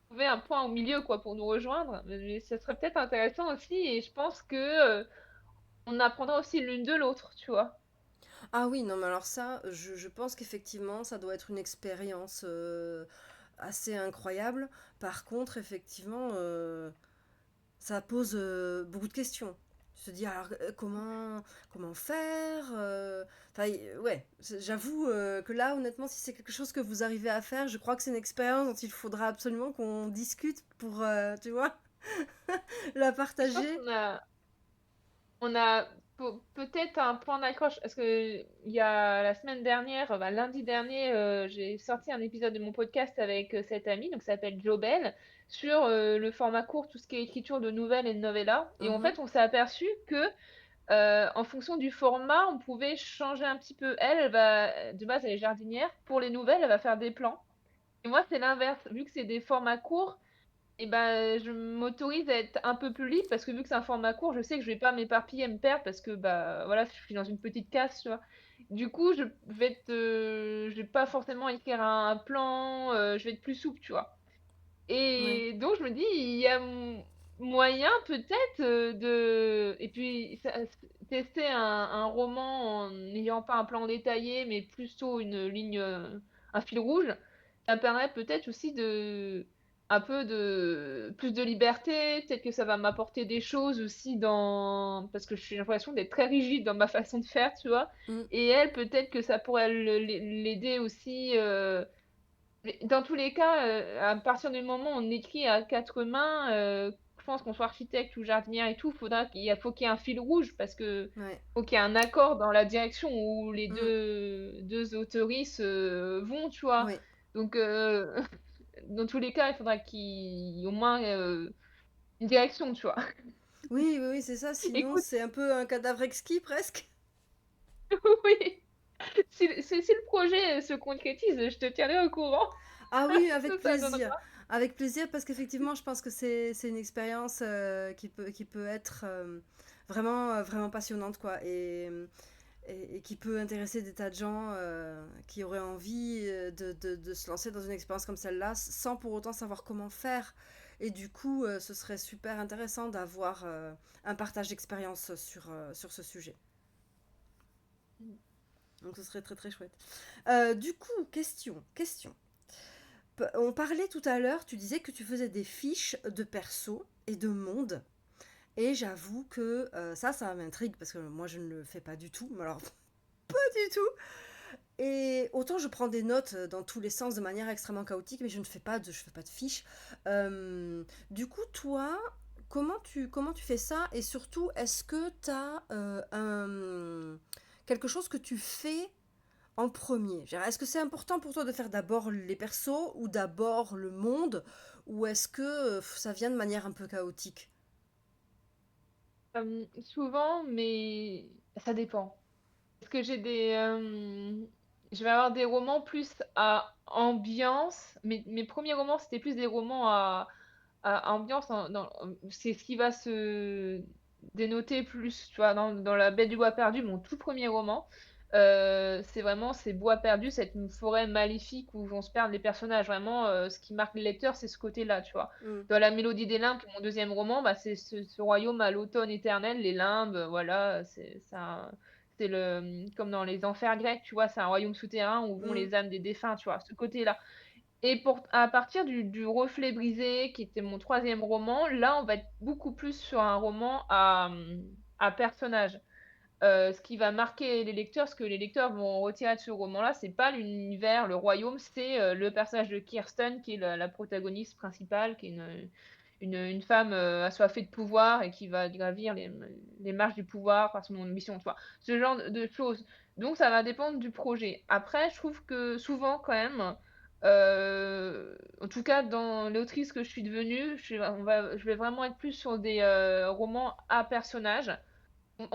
trouver un point au milieu quoi pour nous rejoindre. Mais ça serait peut-être intéressant aussi et je pense que on apprendra aussi l'une de l'autre, tu vois. Ah oui, non, mais alors ça, je pense qu'effectivement, ça doit être une expérience assez incroyable. Par contre, effectivement, ça pose beaucoup de questions. Tu te dis, alors, comment faire enfin, ouais, j'avoue que là, honnêtement, si c'est quelque chose que vous arrivez à faire, je crois que c'est une expérience dont il faudra absolument qu'on discute pour, tu vois, la Je pense partager. on a peut-être un point d'accroche parce que il y a la semaine dernière, bah, lundi dernier, j'ai sorti un épisode de mon podcast avec cette amie, donc ça s'appelle Jobel, sur le format court, tout ce qui est écriture de nouvelles et de novellas. Et en Mhm. fait, on s'est aperçu que en fonction du format, on pouvait changer un petit peu. Elle va, de base, elle est jardinière. Pour les nouvelles, elle va faire des plans. Et moi, c'est l'inverse. Vu que c'est des formats courts, et ben, je m'autorise à être un peu plus libre parce que vu que c'est un format court, je sais que je vais pas m'éparpiller et me perdre parce que bah voilà, je suis dans une petite case, tu vois. Du coup, je vais pas forcément écrire un plan, je vais être plus souple, tu vois. Ouais, Et donc je me dis, il y a moyen peut-être et puis tester un roman en n'ayant pas un plan détaillé, mais plutôt une ligne, un fil rouge, ça me permet peut-être aussi de un peu de plus de liberté, peut-être que ça va m'apporter des choses aussi dans parce que j'ai l'impression d'être très rigide dans ma façon de faire, tu vois. mm, Et elle, peut-être que ça pourrait l'aider aussi. Mais dans tous les cas, à partir du moment où on écrit à quatre mains, je pense qu'on soit architecte ou jardinière et tout, faut qu'il y ait un fil rouge parce que ouais, faut qu'il y ait un accord dans la direction où les mm, deux autoristes vont, tu vois. ouais. Donc, dans tous les cas, il faudra qu'il y ait au moins une direction, tu vois. Oui, oui, oui, c'est ça. Sinon, Écoute, c'est un peu un cadavre exquis presque. oui, si le projet se concrétise, je te tiendrai au courant Ah oui, ce avec que ça donnera. plaisir. Avec plaisir, parce qu'effectivement, je pense que c'est une expérience qui peut être vraiment, vraiment passionnante, quoi. Et qui peut intéresser des tas de gens qui auraient envie de se lancer dans une expérience comme celle-là sans pour autant savoir comment faire. Et du coup, ce serait super intéressant d'avoir un partage d'expérience sur ce sujet. Donc ce serait très très chouette. Du coup, question. On parlait tout à l'heure, tu disais que tu faisais des fiches de perso et de monde. Et j'avoue que ça m'intrigue parce que moi je ne le fais pas du tout. Mais alors, pas du tout. Et autant je prends des notes dans tous les sens de manière extrêmement chaotique, mais je fais pas de fiches. Du coup, toi, comment tu fais ça? Et surtout, est-ce que tu as quelque chose que tu fais en premier? Est-ce que c'est important pour toi de faire d'abord les persos ou d'abord le monde? Ou est-ce que ça vient de manière un peu chaotique? Souvent, mais ça dépend. Parce que je vais avoir des romans plus à ambiance. Mes premiers romans, c'était plus des romans à ambiance. C'est ce qui va se dénoter plus, tu vois, dans La Bête du Bois perdu, mon tout premier roman. C'est vraiment ces bois perdus, cette forêt maléfique où vont se perdre les personnages. Vraiment, ce qui marque le lecteur, c'est ce côté-là, tu vois. Hmm. Dans La Mélodie des Limbes, qui est mon deuxième roman, bah, c'est ce royaume à l'automne éternel, les limbes, voilà, c'est comme dans les enfers grecs, tu vois, c'est un royaume souterrain où vont Hmm. les âmes des défunts, tu vois, ce côté-là. Et à partir du Reflet brisé, qui était mon troisième roman, là, on va être beaucoup plus sur un roman à personnages. Ce qui va marquer les lecteurs, ce que les lecteurs vont retirer de ce roman-là, c'est pas l'univers, le royaume, c'est le personnage de Kirsten, qui est la protagoniste principale, qui est une femme assoiffée de pouvoir et qui va gravir les marches du pouvoir par son ambition, tu vois. Ce genre de choses. Donc ça va dépendre du projet. Après, je trouve que souvent, quand même, en tout cas dans l'autrice que je suis devenue, je vais vraiment être plus sur des romans à personnages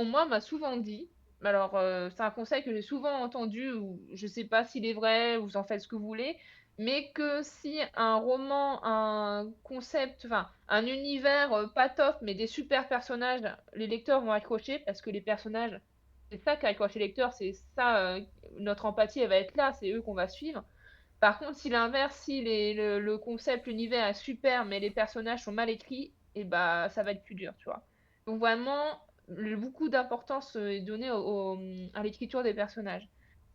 moi, on m'a souvent dit, mais alors c'est un conseil que j'ai souvent entendu, ou je sais pas s'il est vrai, vous en faites ce que vous voulez, mais que si un roman, un concept, enfin, un univers pas top, mais des super personnages, les lecteurs vont accrocher parce que les personnages, c'est ça qui accroche les lecteurs, c'est ça, notre empathie, elle va être là, c'est eux qu'on va suivre. Par contre, si l'inverse, si le concept, l'univers est super, mais les personnages sont mal écrits, et bah ça va être plus dur, tu vois. Donc vraiment, beaucoup d'importance est donnée à l'écriture des personnages.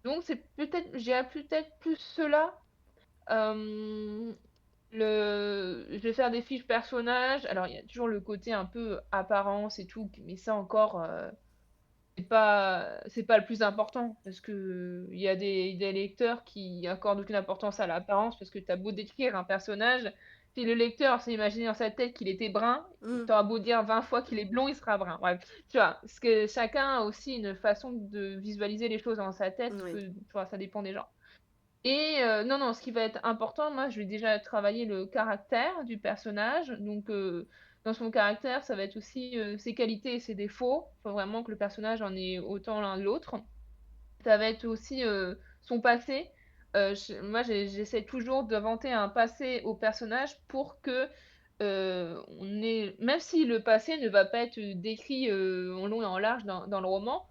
Donc c'est peut-être, j'ai peut-être plus cela. euh, je vais faire des fiches personnages. Alors il y a toujours le côté un peu apparence et tout, mais ça encore. C'est pas le plus important parce que il y a des lecteurs qui accordent aucune importance à l'apparence parce que tu as beau décrire un personnage, si le lecteur s'est imaginé dans sa tête qu'il était brun, Mm. t'auras beau dire 20 fois qu'il est blond, il sera brun. Bref, tu vois, parce que chacun a aussi une façon de visualiser les choses dans sa tête Oui. que, tu vois, ça dépend des gens. Et non, non, ce qui va être important, moi, je vais déjà travailler le caractère du personnage. Donc, dans son caractère, ça va être aussi ses qualités et ses défauts. Il faut vraiment que le personnage en ait autant l'un de l'autre. Ça va être aussi son passé. Moi, j'essaie toujours d'inventer un passé au personnage pour que même si le passé ne va pas être décrit en long et en large dans le roman,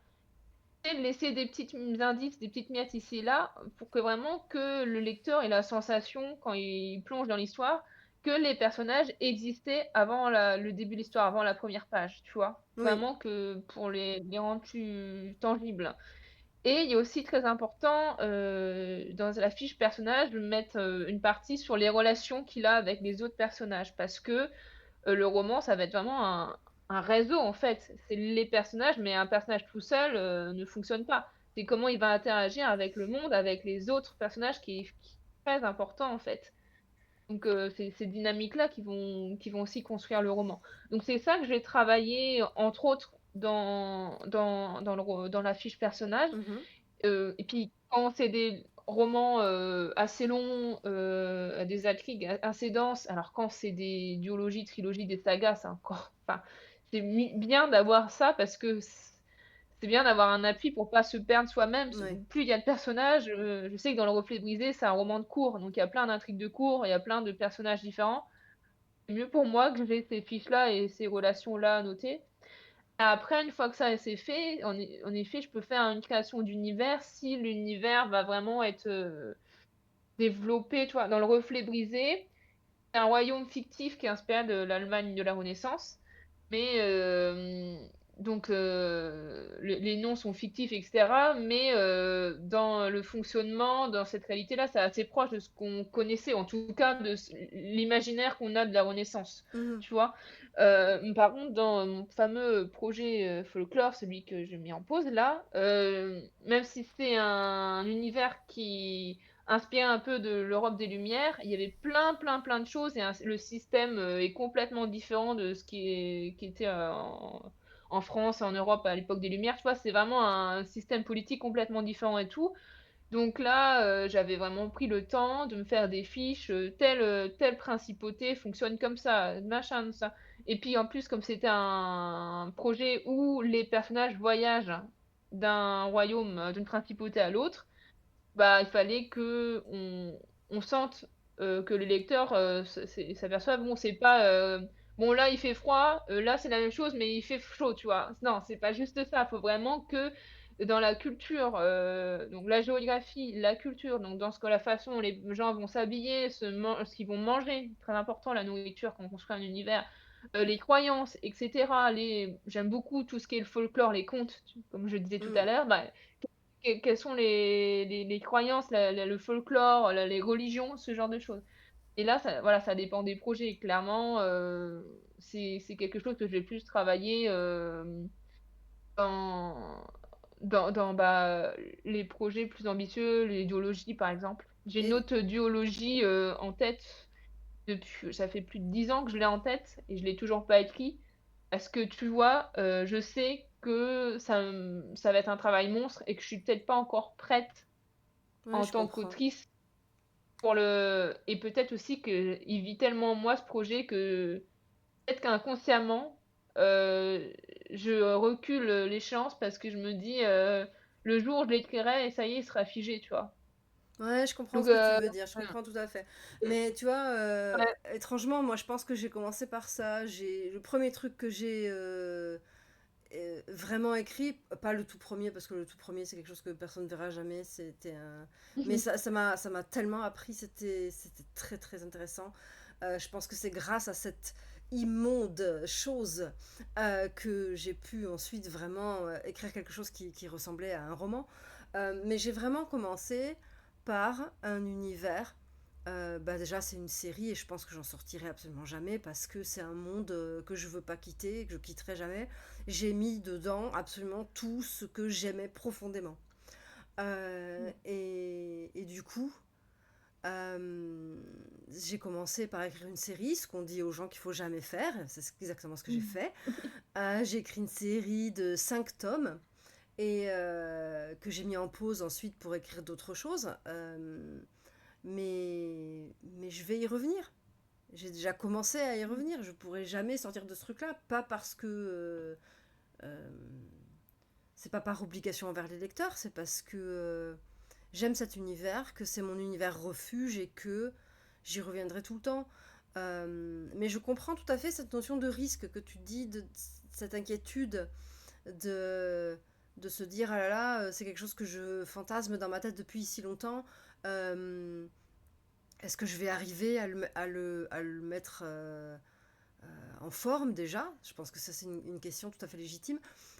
de laisser des petits indices, des petites miettes ici et là, pour que vraiment que le lecteur ait la sensation, quand il plonge dans l'histoire, que les personnages existaient avant le début de l'histoire, avant la première page, tu vois. Oui. Vraiment que pour les rendre plus tangibles. Et il y a aussi très important, dans la fiche personnage, de mettre une partie sur les relations qu'il a avec les autres personnages, parce que le roman, ça va être vraiment un réseau en fait. C'est les personnages, mais un personnage tout seul ne fonctionne pas. C'est comment il va interagir avec le monde, avec les autres personnages qui est très important en fait. Donc c'est ces dynamiques-là qui vont aussi construire le roman. Donc c'est ça que je vais travailler entre autres dans la fiche personnage. Mhm. Et puis, quand c'est des romans assez longs, à des intrigues assez denses, alors quand c'est des duologies, trilogies, des sagas, c'est encore. Enfin, c'est bien d'avoir ça parce que c'est bien d'avoir un appui pour pas se perdre soi-même. Oui. Plus il y a de personnages, je sais que dans Le Reflet brisé, c'est un roman de cours, donc il y a plein d'intrigues de cours, il y a plein de personnages différents. C'est mieux pour moi que j'ai ces fiches-là et ces relations-là à noter. Après, une fois que ça c'est fait, en effet, je peux faire une création d'univers si l'univers va vraiment être développé, tu vois. Dans Le Reflet brisé, c'est un royaume fictif qui est inspiré de l'Allemagne de la Renaissance. Mais donc les noms sont fictifs, etc. Mais dans le fonctionnement, dans cette réalité-là, c'est assez proche de ce qu'on connaissait, en tout cas de l'imaginaire qu'on a de la Renaissance, Mhm. tu vois. Par contre, dans mon fameux projet folklore, celui que j'ai mis en pause là, même si c'est un univers qui inspiré un peu de l'Europe des Lumières. Il y avait plein, plein, plein de choses et le système est complètement différent de ce qui était en France, en Europe à l'époque des Lumières. Tu vois, c'est vraiment un système politique complètement différent et tout. Donc là, j'avais vraiment pris le temps de me faire des fiches, telle principauté fonctionne comme ça, machin, ça. Et puis en plus, comme c'était un projet où les personnages voyagent d'un royaume, d'une principauté à l'autre, bah, il fallait que on sente que les lecteurs s'aperçoivent, bon, c'est pas, bon, là il fait froid, là c'est la même chose, mais il fait chaud, tu vois. Non, c'est pas juste ça. Il faut vraiment que dans la culture, donc la géographie, la culture, donc dans ce que la façon dont les gens vont s'habiller, ce qu'ils vont manger, très important la nourriture quand on construit un univers, les croyances, etc. J'aime beaucoup tout ce qui est le folklore, les contes, comme je disais tout à Mhm. l'heure. Bah, quelles sont les croyances, le folklore, les religions, ce genre de choses. Et là, ça, voilà, ça dépend des projets. Clairement, c'est quelque chose que je vais plus travailler dans, dans les projets plus ambitieux, les duologies par exemple. J'ai une Et autre duologie en tête depuis, ça fait plus de 10 ans que je l'ai en tête et je l'ai toujours pas écrit. Parce que tu vois, je sais que ça va être un travail monstre et que je suis peut-être pas encore prête ouais, en je tant comprends. qu'autrice pour le. Et peut-être aussi que il vit tellement en moi ce projet que peut-être qu'inconsciemment, euh, je recule l'échéance parce que je me dis le jour où je l'écrirai et ça y est, il sera figé, tu vois. Ouais, je comprends Donc, ce que tu veux dire, je voilà. comprends tout à fait. Mais tu vois, Ouais. étrangement, moi, je pense que j'ai commencé par ça. Le premier truc que j'ai vraiment écrit, pas le tout premier, parce que le tout premier, c'est quelque chose que personne ne verra jamais. C'était un... Mais ça m'a tellement appris, c'était très, très intéressant. Je pense que c'est grâce à cette immonde chose que j'ai pu ensuite vraiment écrire quelque chose qui ressemblait à un roman. Mais j'ai vraiment commencé par un univers. Bah déjà, c'est une série et je pense que j'en sortirai absolument jamais parce que c'est un monde que je veux pas quitter, que je quitterai jamais. J'ai mis dedans absolument tout ce que j'aimais profondément. Et du coup, j'ai commencé par écrire une série, ce qu'on dit aux gens qu'il faut jamais faire. C'est exactement ce que j'ai fait. J'ai écrit une série de 5 tomes et que j'ai mis en pause ensuite pour écrire d'autres choses. Mais je vais y revenir. J'ai déjà commencé à y revenir. Je pourrai jamais sortir de ce truc-là, pas parce que euh, c'est pas par obligation envers les lecteurs, c'est parce que j'aime cet univers, que c'est mon univers refuge et que j'y reviendrai tout le temps. Mais je comprends tout à fait cette notion de risque que tu dis, de cette inquiétude de, de se dire ah là là, c'est quelque chose que je fantasme dans ma tête depuis si longtemps. Euh, Est-ce que je vais arriver à le mettre en forme déjà? Je pense que ça c'est une question tout à fait légitime.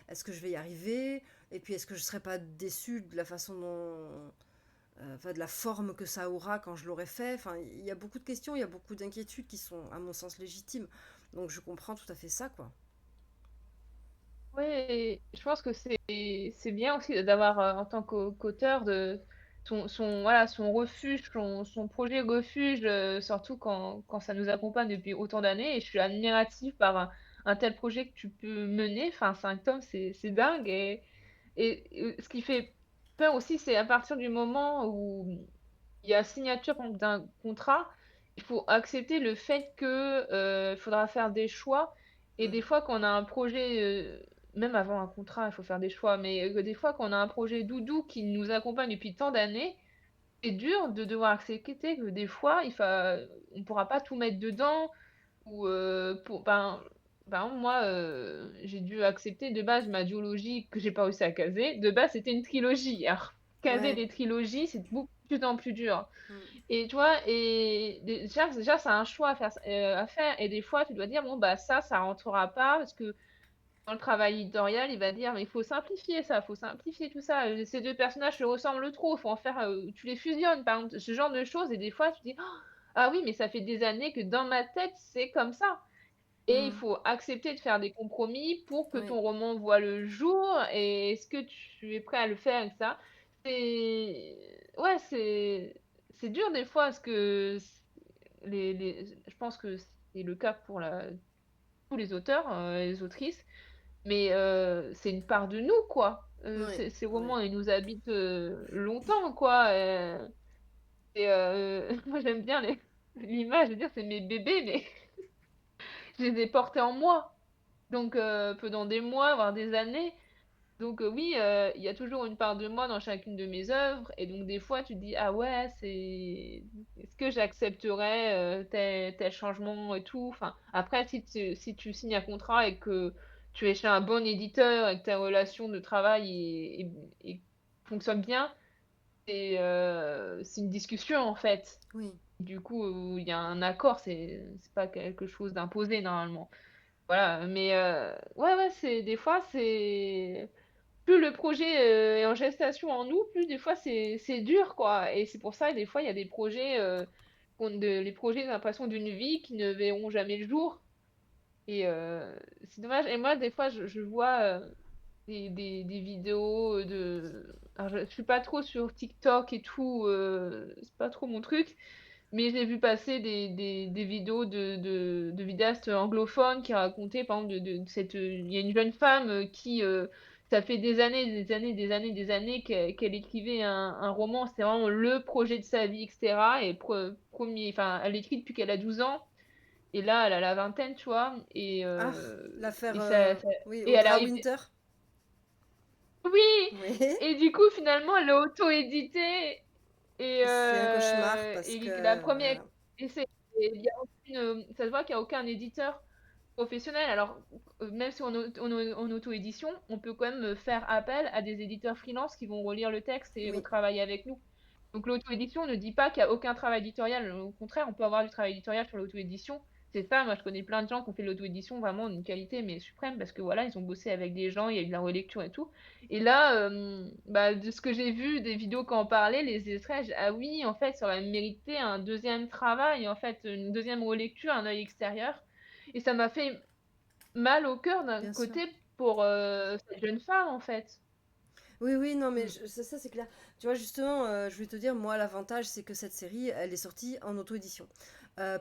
Est-ce que je vais y arriver? Et puis est-ce que je ne serai pas déçue de la façon dont... enfin, de la forme que ça aura quand je l'aurai fait. Enfin, il y a beaucoup de questions, il y a beaucoup d'inquiétudes qui sont, à mon sens, légitimes. Donc je comprends tout à fait ça, quoi. Ouais, je pense que c'est bien aussi d'avoir en tant qu'auteur de son refuge, son projet refuge, surtout quand ça nous accompagne depuis autant d'années. Et je suis admirative par un tel projet que tu peux mener. Enfin, 5 tomes, c'est dingue. Et ce qui fait peur aussi, c'est à partir du moment où il y a signature par exemple, d'un contrat, il faut accepter le fait que, il faudra faire des choix et des Mm. fois quand on a un projet, même avant un contrat, il faut faire des choix, mais des fois quand on a un projet doudou qui nous accompagne depuis tant d'années, c'est dur de devoir accepter que des fois on pourra pas tout mettre dedans ou, par exemple moi, j'ai dû accepter de base ma duologie que j'ai pas réussi à caser. De base, c'était une trilogie. Alors caser Ouais. des trilogies, c'est beaucoup de plus en plus dur. Mm. Et tu vois? Et déjà c'est un choix à faire et des fois tu dois dire: «Bon bah ça rentrera pas» parce que dans le travail éditorial, il va dire: «Mais il faut simplifier ça, faut simplifier tout ça, ces 2 personnages se ressemblent trop, faut en faire, tu les fusionnes», par exemple, ce genre de choses et des fois tu dis: «Ah oui, mais ça fait des années que dans ma tête, c'est comme ça» et il Mm. faut accepter de faire des compromis pour que Oui. ton roman voit le jour et est-ce que tu es prêt à le faire et cetera? Ouais, c'est dur des fois parce que je pense que c'est le cas pour tous les auteurs, et les autrices, mais c'est une part de nous, quoi. Oui. Ces Oui. romans, ils nous habitent, longtemps, quoi, et moi j'aime bien l'image de dire: «C'est mes bébés», mais je les ai portés en moi, donc pendant des mois, voire des années. Donc oui, il y a toujours une part de moi dans chacune de mes œuvres et donc des fois tu te dis: «Ah ouais, est-ce que j'accepterais, tel changement et tout?» Enfin, après si tu signes un contrat et que tu es chez un bon éditeur et que ta relation de travail et fonctionne bien, c'est une discussion en fait. Oui. Du coup, il y a un accord, c'est pas quelque chose d'imposé normalement. Voilà, mais ouais, ouais, c'est des fois c'est plus le projet, est en gestation en nous, plus des fois c'est dur, quoi et c'est pour ça, des fois, il y a des projets, les projets, j'ai l'impression d'une vie qui ne verront jamais le jour et c'est dommage et moi, des fois, je vois, des vidéos, alors je suis pas trop sur TikTok et tout, c'est pas trop mon truc, mais j'ai vu passer des vidéos de vidéastes anglophones qui racontaient, par exemple, il y a une jeune femme qui, ça fait des années, des années, des années, des années qu'elle écrivait un roman. C'était vraiment le projet de sa vie, etc. Et enfin, elle écrit depuis qu'elle a 12 ans. Et là, elle a la vingtaine, tu vois. Ah, l'affaire, Et oui, et elle Audra arrive. Winter. Oui! Oui. Et du coup, finalement, elle l'a auto-édité. C'est un cauchemar parce Et la que, première voilà. essai et il y a aucune, ça se voit qu'il y a aucun éditeur professionnel. Alors, même si en auto-édition, on peut quand même faire appel à des éditeurs freelance qui vont relire le texte et Oui, retravailler avec nous. Donc l'auto-édition ne dit pas qu'il y a aucun travail éditorial. Au contraire, on peut avoir du travail éditorial sur l'auto-édition. C'est ça, moi je connais plein de gens qui ont fait de l'auto-édition vraiment d'une qualité mais suprême parce que voilà, ils ont bossé avec des gens, il y a eu de la relecture et tout. Et là, bah, de ce que j'ai vu, des vidéos qui en parlaient, les extraits, ah oui, en fait, ça aurait mérité un deuxième travail, en fait, une deuxième relecture, un œil extérieur. Et ça m'a fait mal au cœur d'un bien sûr. côté pour cette jeune femme, en fait. Oui, oui, non, mais Mm. ça, c'est clair. Tu vois, justement, je voulais te dire, moi, l'avantage, c'est que cette série, elle est sortie en auto-édition.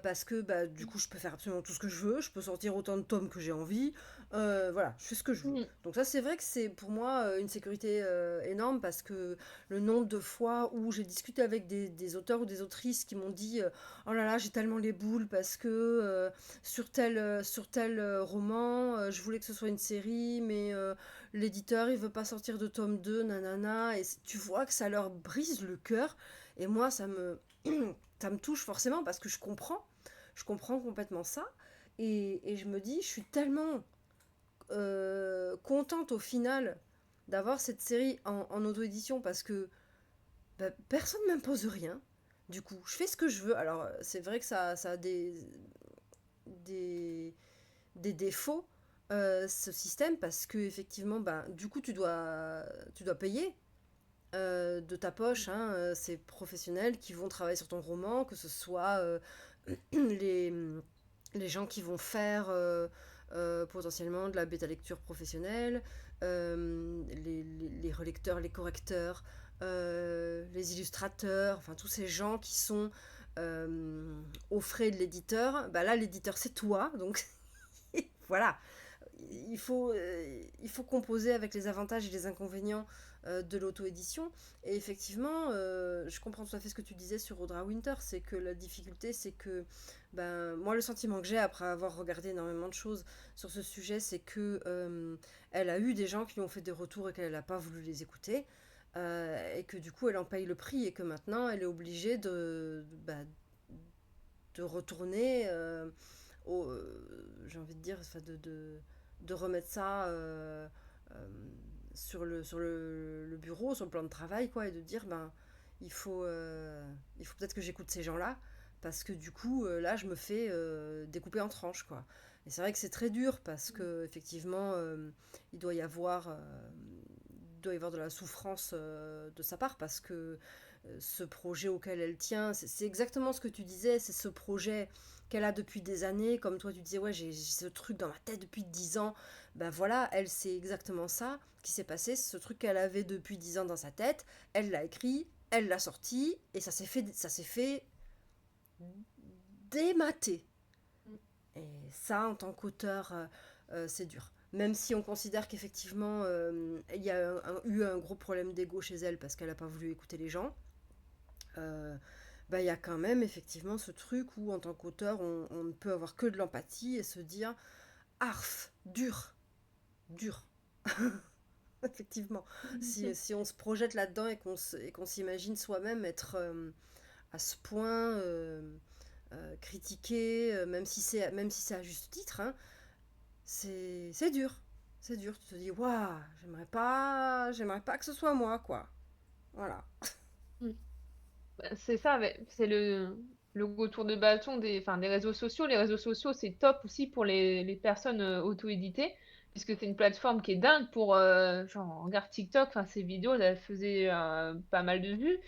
Parce que, bah, du coup, je peux faire absolument tout ce que je veux, je peux sortir autant de tomes que j'ai envie, voilà, je fais ce que je veux. Mm. Donc ça, c'est vrai que c'est pour moi une sécurité énorme, parce que le nombre de fois où j'ai discuté avec des auteurs ou des autrices qui m'ont dit oh là là, j'ai tellement les boules parce que sur tel roman, je voulais que ce soit une série, mais l'éditeur il veut pas sortir de tome 2 nanana, et tu vois que ça leur brise le cœur, et moi ça me ça me touche forcément parce que je comprends complètement ça, et je me dis je suis tellement contente au final d'avoir cette série en auto-édition, parce que bah, personne ne m'impose rien, du coup je fais ce que je veux. Alors c'est vrai que ça a des, des défauts, ce système, parce que effectivement ben, du coup tu dois payer de ta poche, hein, ces professionnels qui vont travailler sur ton roman, que ce soit les, les gens qui vont faire potentiellement de la bêta lecture professionnelle, les relecteurs, les correcteurs, les illustrateurs, enfin tous ces gens qui sont aux frais de l'éditeur. Bah là, l'éditeur, c'est toi, donc voilà, il faut composer avec les avantages et les inconvénients de l'auto-édition. Et effectivement, je comprends tout à fait ce que tu disais sur Audra Winter, c'est que la difficulté, c'est que, ben, moi, le sentiment que j'ai après avoir regardé énormément de choses sur ce sujet, c'est que elle a eu des gens qui lui ont fait des retours et qu'elle n'a pas voulu les écouter. Et que du coup, elle en paye le prix, et que maintenant, elle est obligée bah, de retourner j'ai envie de dire, enfin, de remettre ça euh, sur le bureau, sur le plan de travail, quoi, et de dire, ben, il faut peut-être que j'écoute ces gens-là, parce que du coup, là, je me fais découper en tranches, quoi. Et c'est vrai que c'est très dur, parce que effectivement, il doit y avoir, de la souffrance de sa part, parce que ce projet auquel elle tient, c'est exactement ce que tu disais, c'est ce projet qu'elle a depuis des années, comme toi tu disais, ouais, j'ai ce truc dans ma tête depuis 10 ans, ben voilà, elle, c'est exactement ça qui s'est passé, ce truc qu'elle avait depuis 10 ans dans sa tête, elle l'a écrit, elle l'a sorti, et ça s'est fait démater. Et ça, en tant qu'auteur, c'est dur. Même si on considère qu'effectivement, il y a eu un gros problème d'ego chez elle parce qu'elle n'a pas voulu écouter les gens, euh, bah, il y a quand même effectivement ce truc où, en tant qu'auteur, on ne peut avoir que de l'empathie et se dire arf, dur, dur. Effectivement. Si on se projette là-dedans et qu'on s'imagine soi-même être à ce point critiqué, même si c'est à juste titre, hein, c'est dur. C'est dur. Tu te dis, waouh, j'aimerais pas que ce soit moi, quoi. Voilà. Mm. Bah, c'est ça, ouais, c'est le retour de bâton enfin, des réseaux sociaux. Les réseaux sociaux, c'est top aussi pour les personnes auto-éditées, puisque c'est une plateforme qui est dingue pour, genre, regarde TikTok, enfin, ces vidéos, elles faisaient pas mal de vues.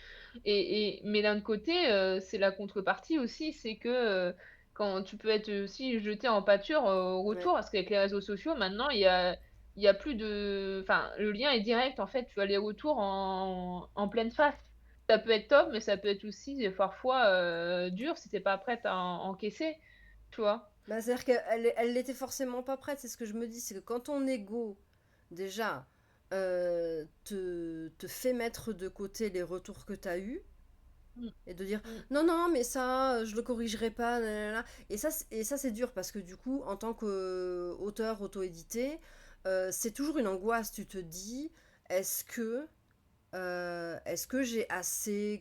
Mais d'un autre côté, c'est la contrepartie aussi, c'est que quand tu peux être aussi jeté en pâture au Ouais. retour, parce qu'avec les réseaux sociaux, maintenant, il y a plus de... Enfin, le lien est direct, en fait, tu as les retours en pleine face. Ça peut être top, mais ça peut être aussi parfois dur si t'es pas prête à encaisser, tu vois. Bah, c'est-à-dire qu'elle l'était forcément pas prête, c'est ce que je me dis, c'est que quand ton ego, déjà, te fait mettre de côté les retours que tu as eus, Mm, et de dire mm, non, non, mais ça, je le corrigerai pas, nanana. Et ça c'est dur, parce que du coup, en tant qu'auteur auto-édité, c'est toujours une angoisse. Tu te dis, est-ce que j'ai assez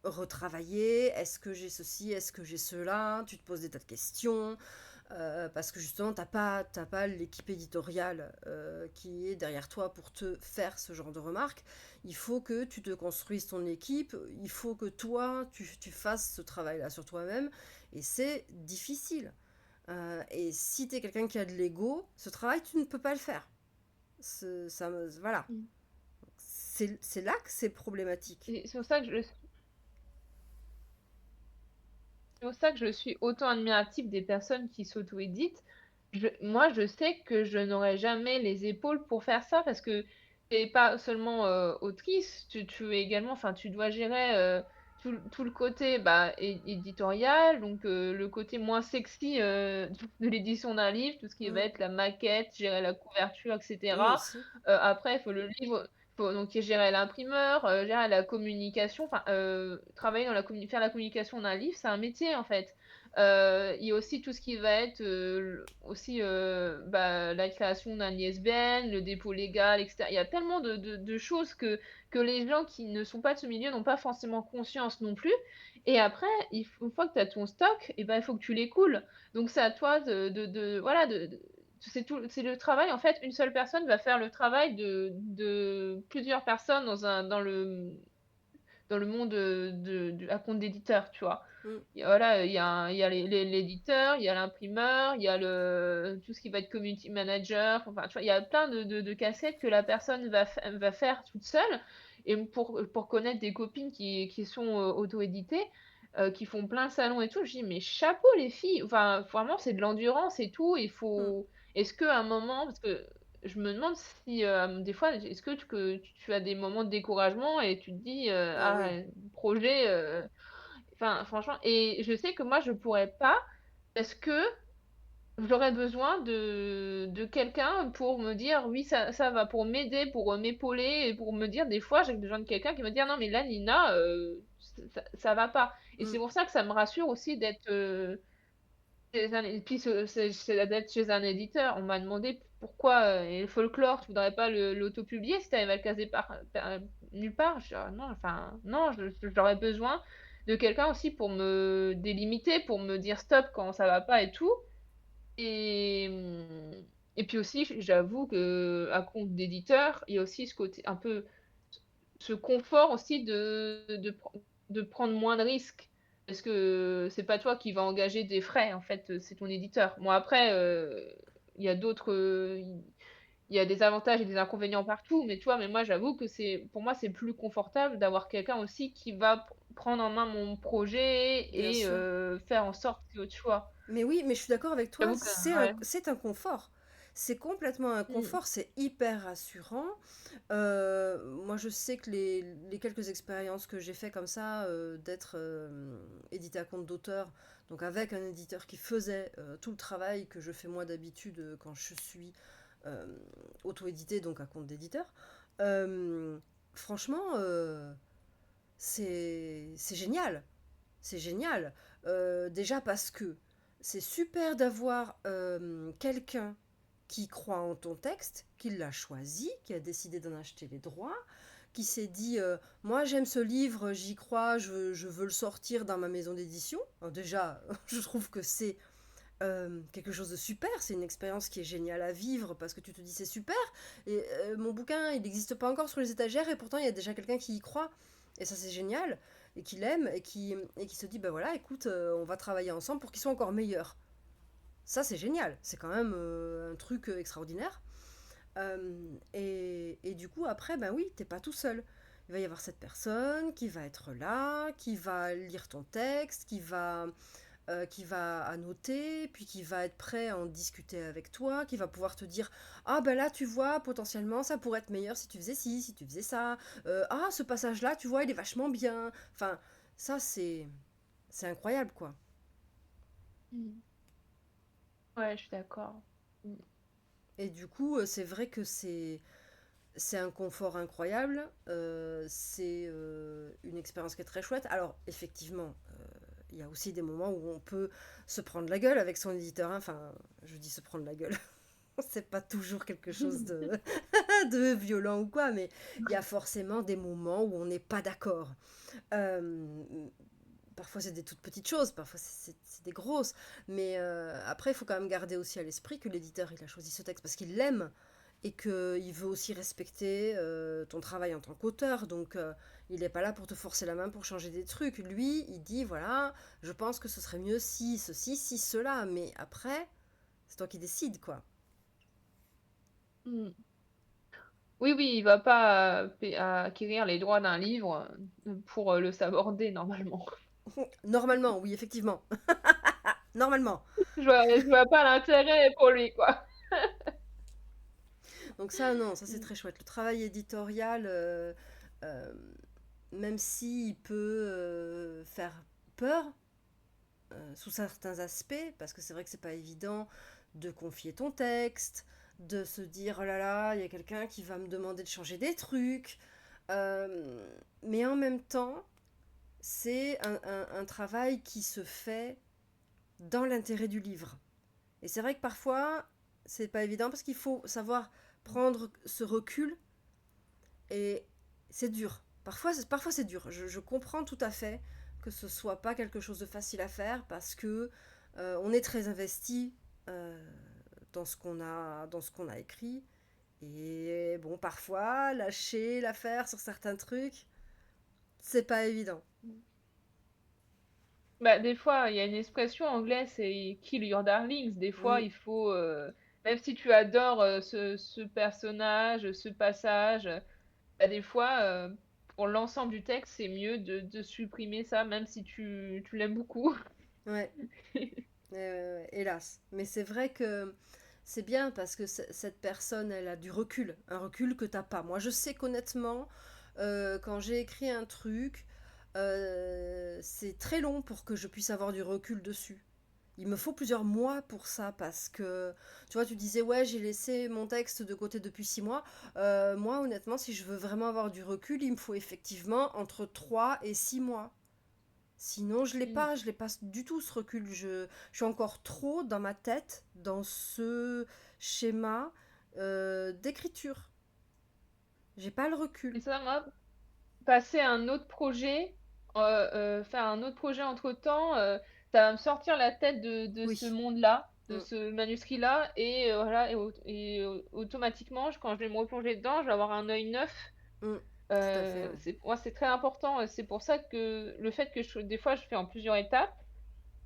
retravailler? Est-ce que j'ai ceci? Est-ce que j'ai cela? Tu te poses des tas de questions. Parce que justement, t'as pas l'équipe éditoriale qui est derrière toi pour te faire ce genre de remarques. Il faut que tu te construises ton équipe, il faut que toi, tu fasses ce travail-là sur toi-même, et c'est difficile. Et si tu es quelqu'un qui a de l'ego, ce travail, tu ne peux pas le faire. Voilà. Mmh. C'est là que c'est problématique. Et c'est pour ça que je suis autant admirative des personnes qui s'auto-éditent. Moi, je sais que je n'aurais jamais les épaules pour faire ça parce que tu es pas seulement, autrice, tu es également enfin, tu dois gérer, tout le côté, bah, éditorial, donc le côté moins sexy, de l'édition d'un livre, tout ce qui va Mm. être la maquette, gérer la couverture et Oui, cetera. aussi. Après, il faut le livre faut donc gérer l'imprimeur, gérer la communication, enfin, travailler dans la commu faire la communication d'un livre, c'est un métier, en fait. Il y a aussi tout ce qui va être, aussi, bah, la création d'un ISBN, le dépôt légal et cetera. Il y a tellement de choses que les gens qui ne sont pas de ce milieu n'ont pas forcément conscience non plus et après, une fois que tu as ton stock et ben, il faut que tu l'écoules. Donc c'est à toi de voilà, c'est le travail en fait, une seule personne va faire le travail de plusieurs personnes dans le monde, de à compte d'éditeur, tu vois? Mm. Et voilà, il y a l'éditeur, il y a l'imprimeur, il y a le tout ce qui va être community manager, enfin, tu vois? Il y a plein de casquettes que la personne va faire toute seule et pour connaître des copines qui sont, auto-éditées, qui font plein de salons et tout, je dis: «Mais chapeau les filles!» enfin, vraiment, c'est de l'endurance et tout, il Mm. faut est-ce qu'à un moment parce que je me demande si, des fois, est-ce que tu as des moments de découragement et tu te dis, Ah «Ah, oui. projet, enfin, franchement et je sais que moi, je pourrais pas parce que j'aurais besoin de quelqu'un pour me dire: «Oui, ça va», pour m'aider, pour, m'épauler et pour me dire des fois, j'ai besoin de quelqu'un qui me dit: «Non, mais là, Nina, ça va pas» et Mm. c'est pour ça que ça me rassure aussi d'être, chez un et puis c'est d'être chez un éditeur. On m'a demandé pourquoi, et le folklore, tu voudrais pas l'auto-publier si tu arrives à le caser nulle part? Je dis: «Ah non, enfin, non, j'aurais besoin de quelqu'un aussi pour me délimiter, pour me dire stop quand ça va pas et tout» et et puis aussi, j'avoue qu'à compte d'éditeur, il y a aussi ce côté un peu ce confort aussi de prendre moins de risques. Parce que c'est pas toi qui vas engager des frais, en fait, c'est ton éditeur. Bon après, il y a d'autres, il y a des avantages et des inconvénients partout, mais tu vois? Mais moi j'avoue que c'est pour moi, c'est plus confortable d'avoir quelqu'un aussi qui va prendre en main mon projet Bien et sûr. faire en sorte que tu vois? Mais oui, mais je suis d'accord avec toi, J'avoue que ouais. c'est un confort. C'est complètement un Mmh. confort, c'est hyper rassurant. Moi, je sais que les quelques expériences que j'ai fait comme ça, d'être édité à compte d'auteur, donc avec un éditeur qui faisait tout le travail que je fais moi d'habitude quand je suis euh, auto-édité, donc à compte d'éditeur, euh, franchement, c'est génial. C'est génial. Déjà parce que c'est super d'avoir quelqu'un qui croit en ton texte, qui l'a choisi, qui a décidé d'en acheter les droits, qui s'est dit moi j'aime ce livre, j'y crois, je veux le sortir dans ma maison d'édition. Alors déjà, je trouve que c'est quelque chose de super, c'est une expérience qui est géniale à vivre parce que tu te dis c'est super, et mon bouquin il n'existe pas encore sur les étagères et pourtant il y a déjà quelqu'un qui y croit, et ça c'est génial, et qui l'aime, et qui se dit bah voilà écoute, on va travailler ensemble pour qu'il soit encore meilleur. Ça c'est génial, c'est quand même un truc extraordinaire. Et du coup après ben oui, t'es pas tout seul. Il va y avoir cette personne qui va être là, qui va lire ton texte, qui va annoter, puis qui va être prêt à en discuter avec toi, qui va pouvoir te dire ah ben là tu vois potentiellement ça pourrait être meilleur si tu faisais ci, si tu faisais ça, ah ce passage là tu vois il est vachement bien. Enfin ça c'est incroyable quoi. Mmh. Ouais, je suis d'accord. Mmh. Et du coup c'est vrai que c'est un confort incroyable, c'est une expérience qui est très chouette. Alors effectivement, il y a aussi des moments où on peut se prendre la gueule avec son éditeur, hein. Enfin, je dis se prendre la gueule. C'est pas toujours quelque chose de, de violent ou quoi, mais il y a forcément des moments où on n'est pas d'accord. Hem, Parfois c'est des toutes petites choses, parfois c'est des grosses, mais après il faut quand même garder aussi à l'esprit que l'éditeur il a choisi ce texte parce qu'il l'aime et qu'il veut aussi respecter ton travail en tant qu'auteur, donc il n'est pas là pour te forcer la main pour changer des trucs. Lui, il dit voilà, je pense que ce serait mieux si ceci, si cela, mais après, c'est toi qui décides quoi. Mmh. Oui, oui, il va pas, acquérir les droits d'un livre, pour, le saborder normalement. Normalement, oui, effectivement. Normalement. Je vois pas l'intérêt pour lui, quoi. Donc ça, non, ça c'est Mmh. très chouette. Le travail éditorial, euh, même s'il peut faire peur sous certains aspects, parce que c'est vrai que c'est pas évident de confier ton texte, de se dire oh là là, il y a quelqu'un qui va me demander de changer des trucs. Mais en même temps, c'est un travail qui se fait dans l'intérêt du livre. Et c'est vrai que parfois, c'est pas évident parce qu'il faut savoir prendre ce recul et c'est dur. Parfois c'est dur. Je comprends tout à fait que ce soit pas quelque chose de facile à faire parce que on est très investi euh, dans ce qu'on a écrit. Et bon, parfois, lâcher l'affaire sur certains trucs, c'est pas évident. Bah, des fois, il y a une expression anglaise, c'est «kill your darlings». Des fois, Mm, il faut, même si tu adores, ce personnage, ce passage, bah, des fois, pour l'ensemble du texte, c'est mieux de supprimer ça, même si tu l'aimes beaucoup. ouais, hélas. Mais c'est vrai que c'est bien parce que cette personne, elle a du recul, un recul que t'as pas. Moi, je sais qu'honnêtement, quand j'ai écrit un truc, c'est très long pour que je puisse avoir du recul dessus. Il me faut plusieurs mois pour ça parce que, tu vois, tu disais, ouais, j'ai laissé mon texte de côté depuis 6 mois. Moi, honnêtement, si je veux vraiment avoir du recul, il me faut effectivement entre 3 et 6 mois. Sinon, Mmh. je l'ai pas du tout ce recul. Je suis encore trop dans ma tête, dans ce schéma d'écriture. J'ai pas le recul. Et ça, moi, passer à un autre projet, faire un autre projet entre-temps, ça va me sortir la tête de ce Oui. monde-là, de Mm, ce manuscrit-là et voilà automatiquement, quand je vais me replonger dedans, je vais avoir un œil neuf. mm, tout à fait, ouais. C'est moi, c'est très important, c'est pour ça que le fait que des fois, je fais en plusieurs étapes,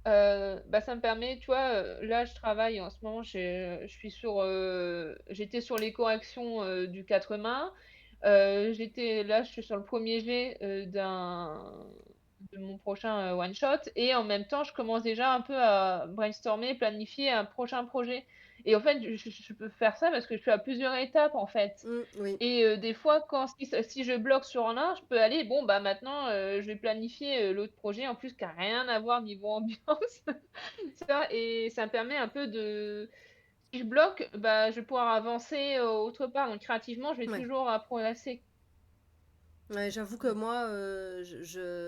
bah, ça me permet, tu vois, là, je travaille en ce moment, je suis sur, j'étais sur les corrections, du 4 mains. Je suis sur le premier jet, de mon prochain, one shot et en même temps, je commence déjà un peu à brainstormer, planifier un prochain projet et en fait, je peux faire ça parce que je suis à plusieurs étapes, en fait Mm, oui. et des fois, si je bloque sur un, je peux aller: «Bon, bah, maintenant, je vais planifier, l'autre projet en plus qui a rien à voir niveau ambiance». Ça et ça me permet un peu de si je bloque, bah, je vais pouvoir avancer, autre part donc créativement, je vais Ouais. toujours, progresser. Ouais, j'avoue que Mmh. moi,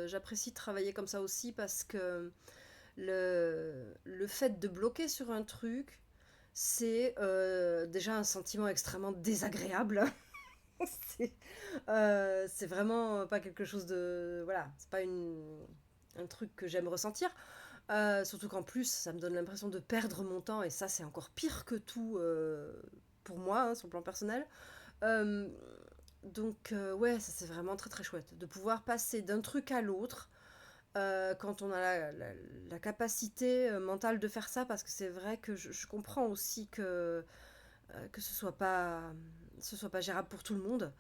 j'apprécie de travailler comme ça aussi parce que le fait de bloquer sur un truc, c'est déjà un sentiment extrêmement désagréable. c'est c'est vraiment pas quelque chose de... Voilà, c'est pas un truc que j'aime ressentir. Surtout qu'en plus, ça me donne l'impression de perdre mon temps et ça, c'est encore pire que tout pour moi, hein, sur le plan personnel. Euh, donc, ouais, ça c'est vraiment très très chouette de pouvoir passer d'un truc à l'autre quand on a la capacité mentale de faire ça, parce que c'est vrai que je comprends aussi que ce soit pas gérable pour tout le monde.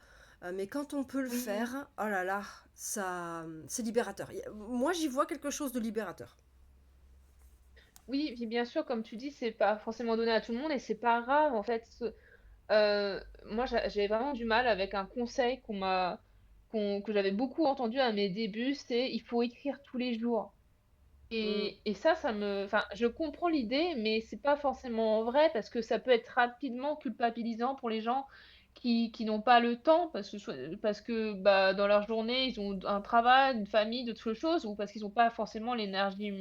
Mais quand on peut le Oui, faire, oh là là, ça, c'est libérateur. Moi, j'y vois quelque chose de libérateur. oui, puis bien sûr, comme tu dis, c'est pas forcément donné à tout le monde et c'est pas grave en fait. Moi, j'ai vraiment du mal avec un conseil que j'avais beaucoup entendu à mes débuts, c'est: «Il faut écrire tous les jours». Mm, Et ça me enfin, je comprends l'idée, mais c'est pas forcément vrai parce que ça peut être rapidement culpabilisant pour les gens qui n'ont pas le temps parce que, bah, dans leur journée, ils ont un travail, une famille, d'autres choses ou parce qu'ils ont pas forcément l'énergie,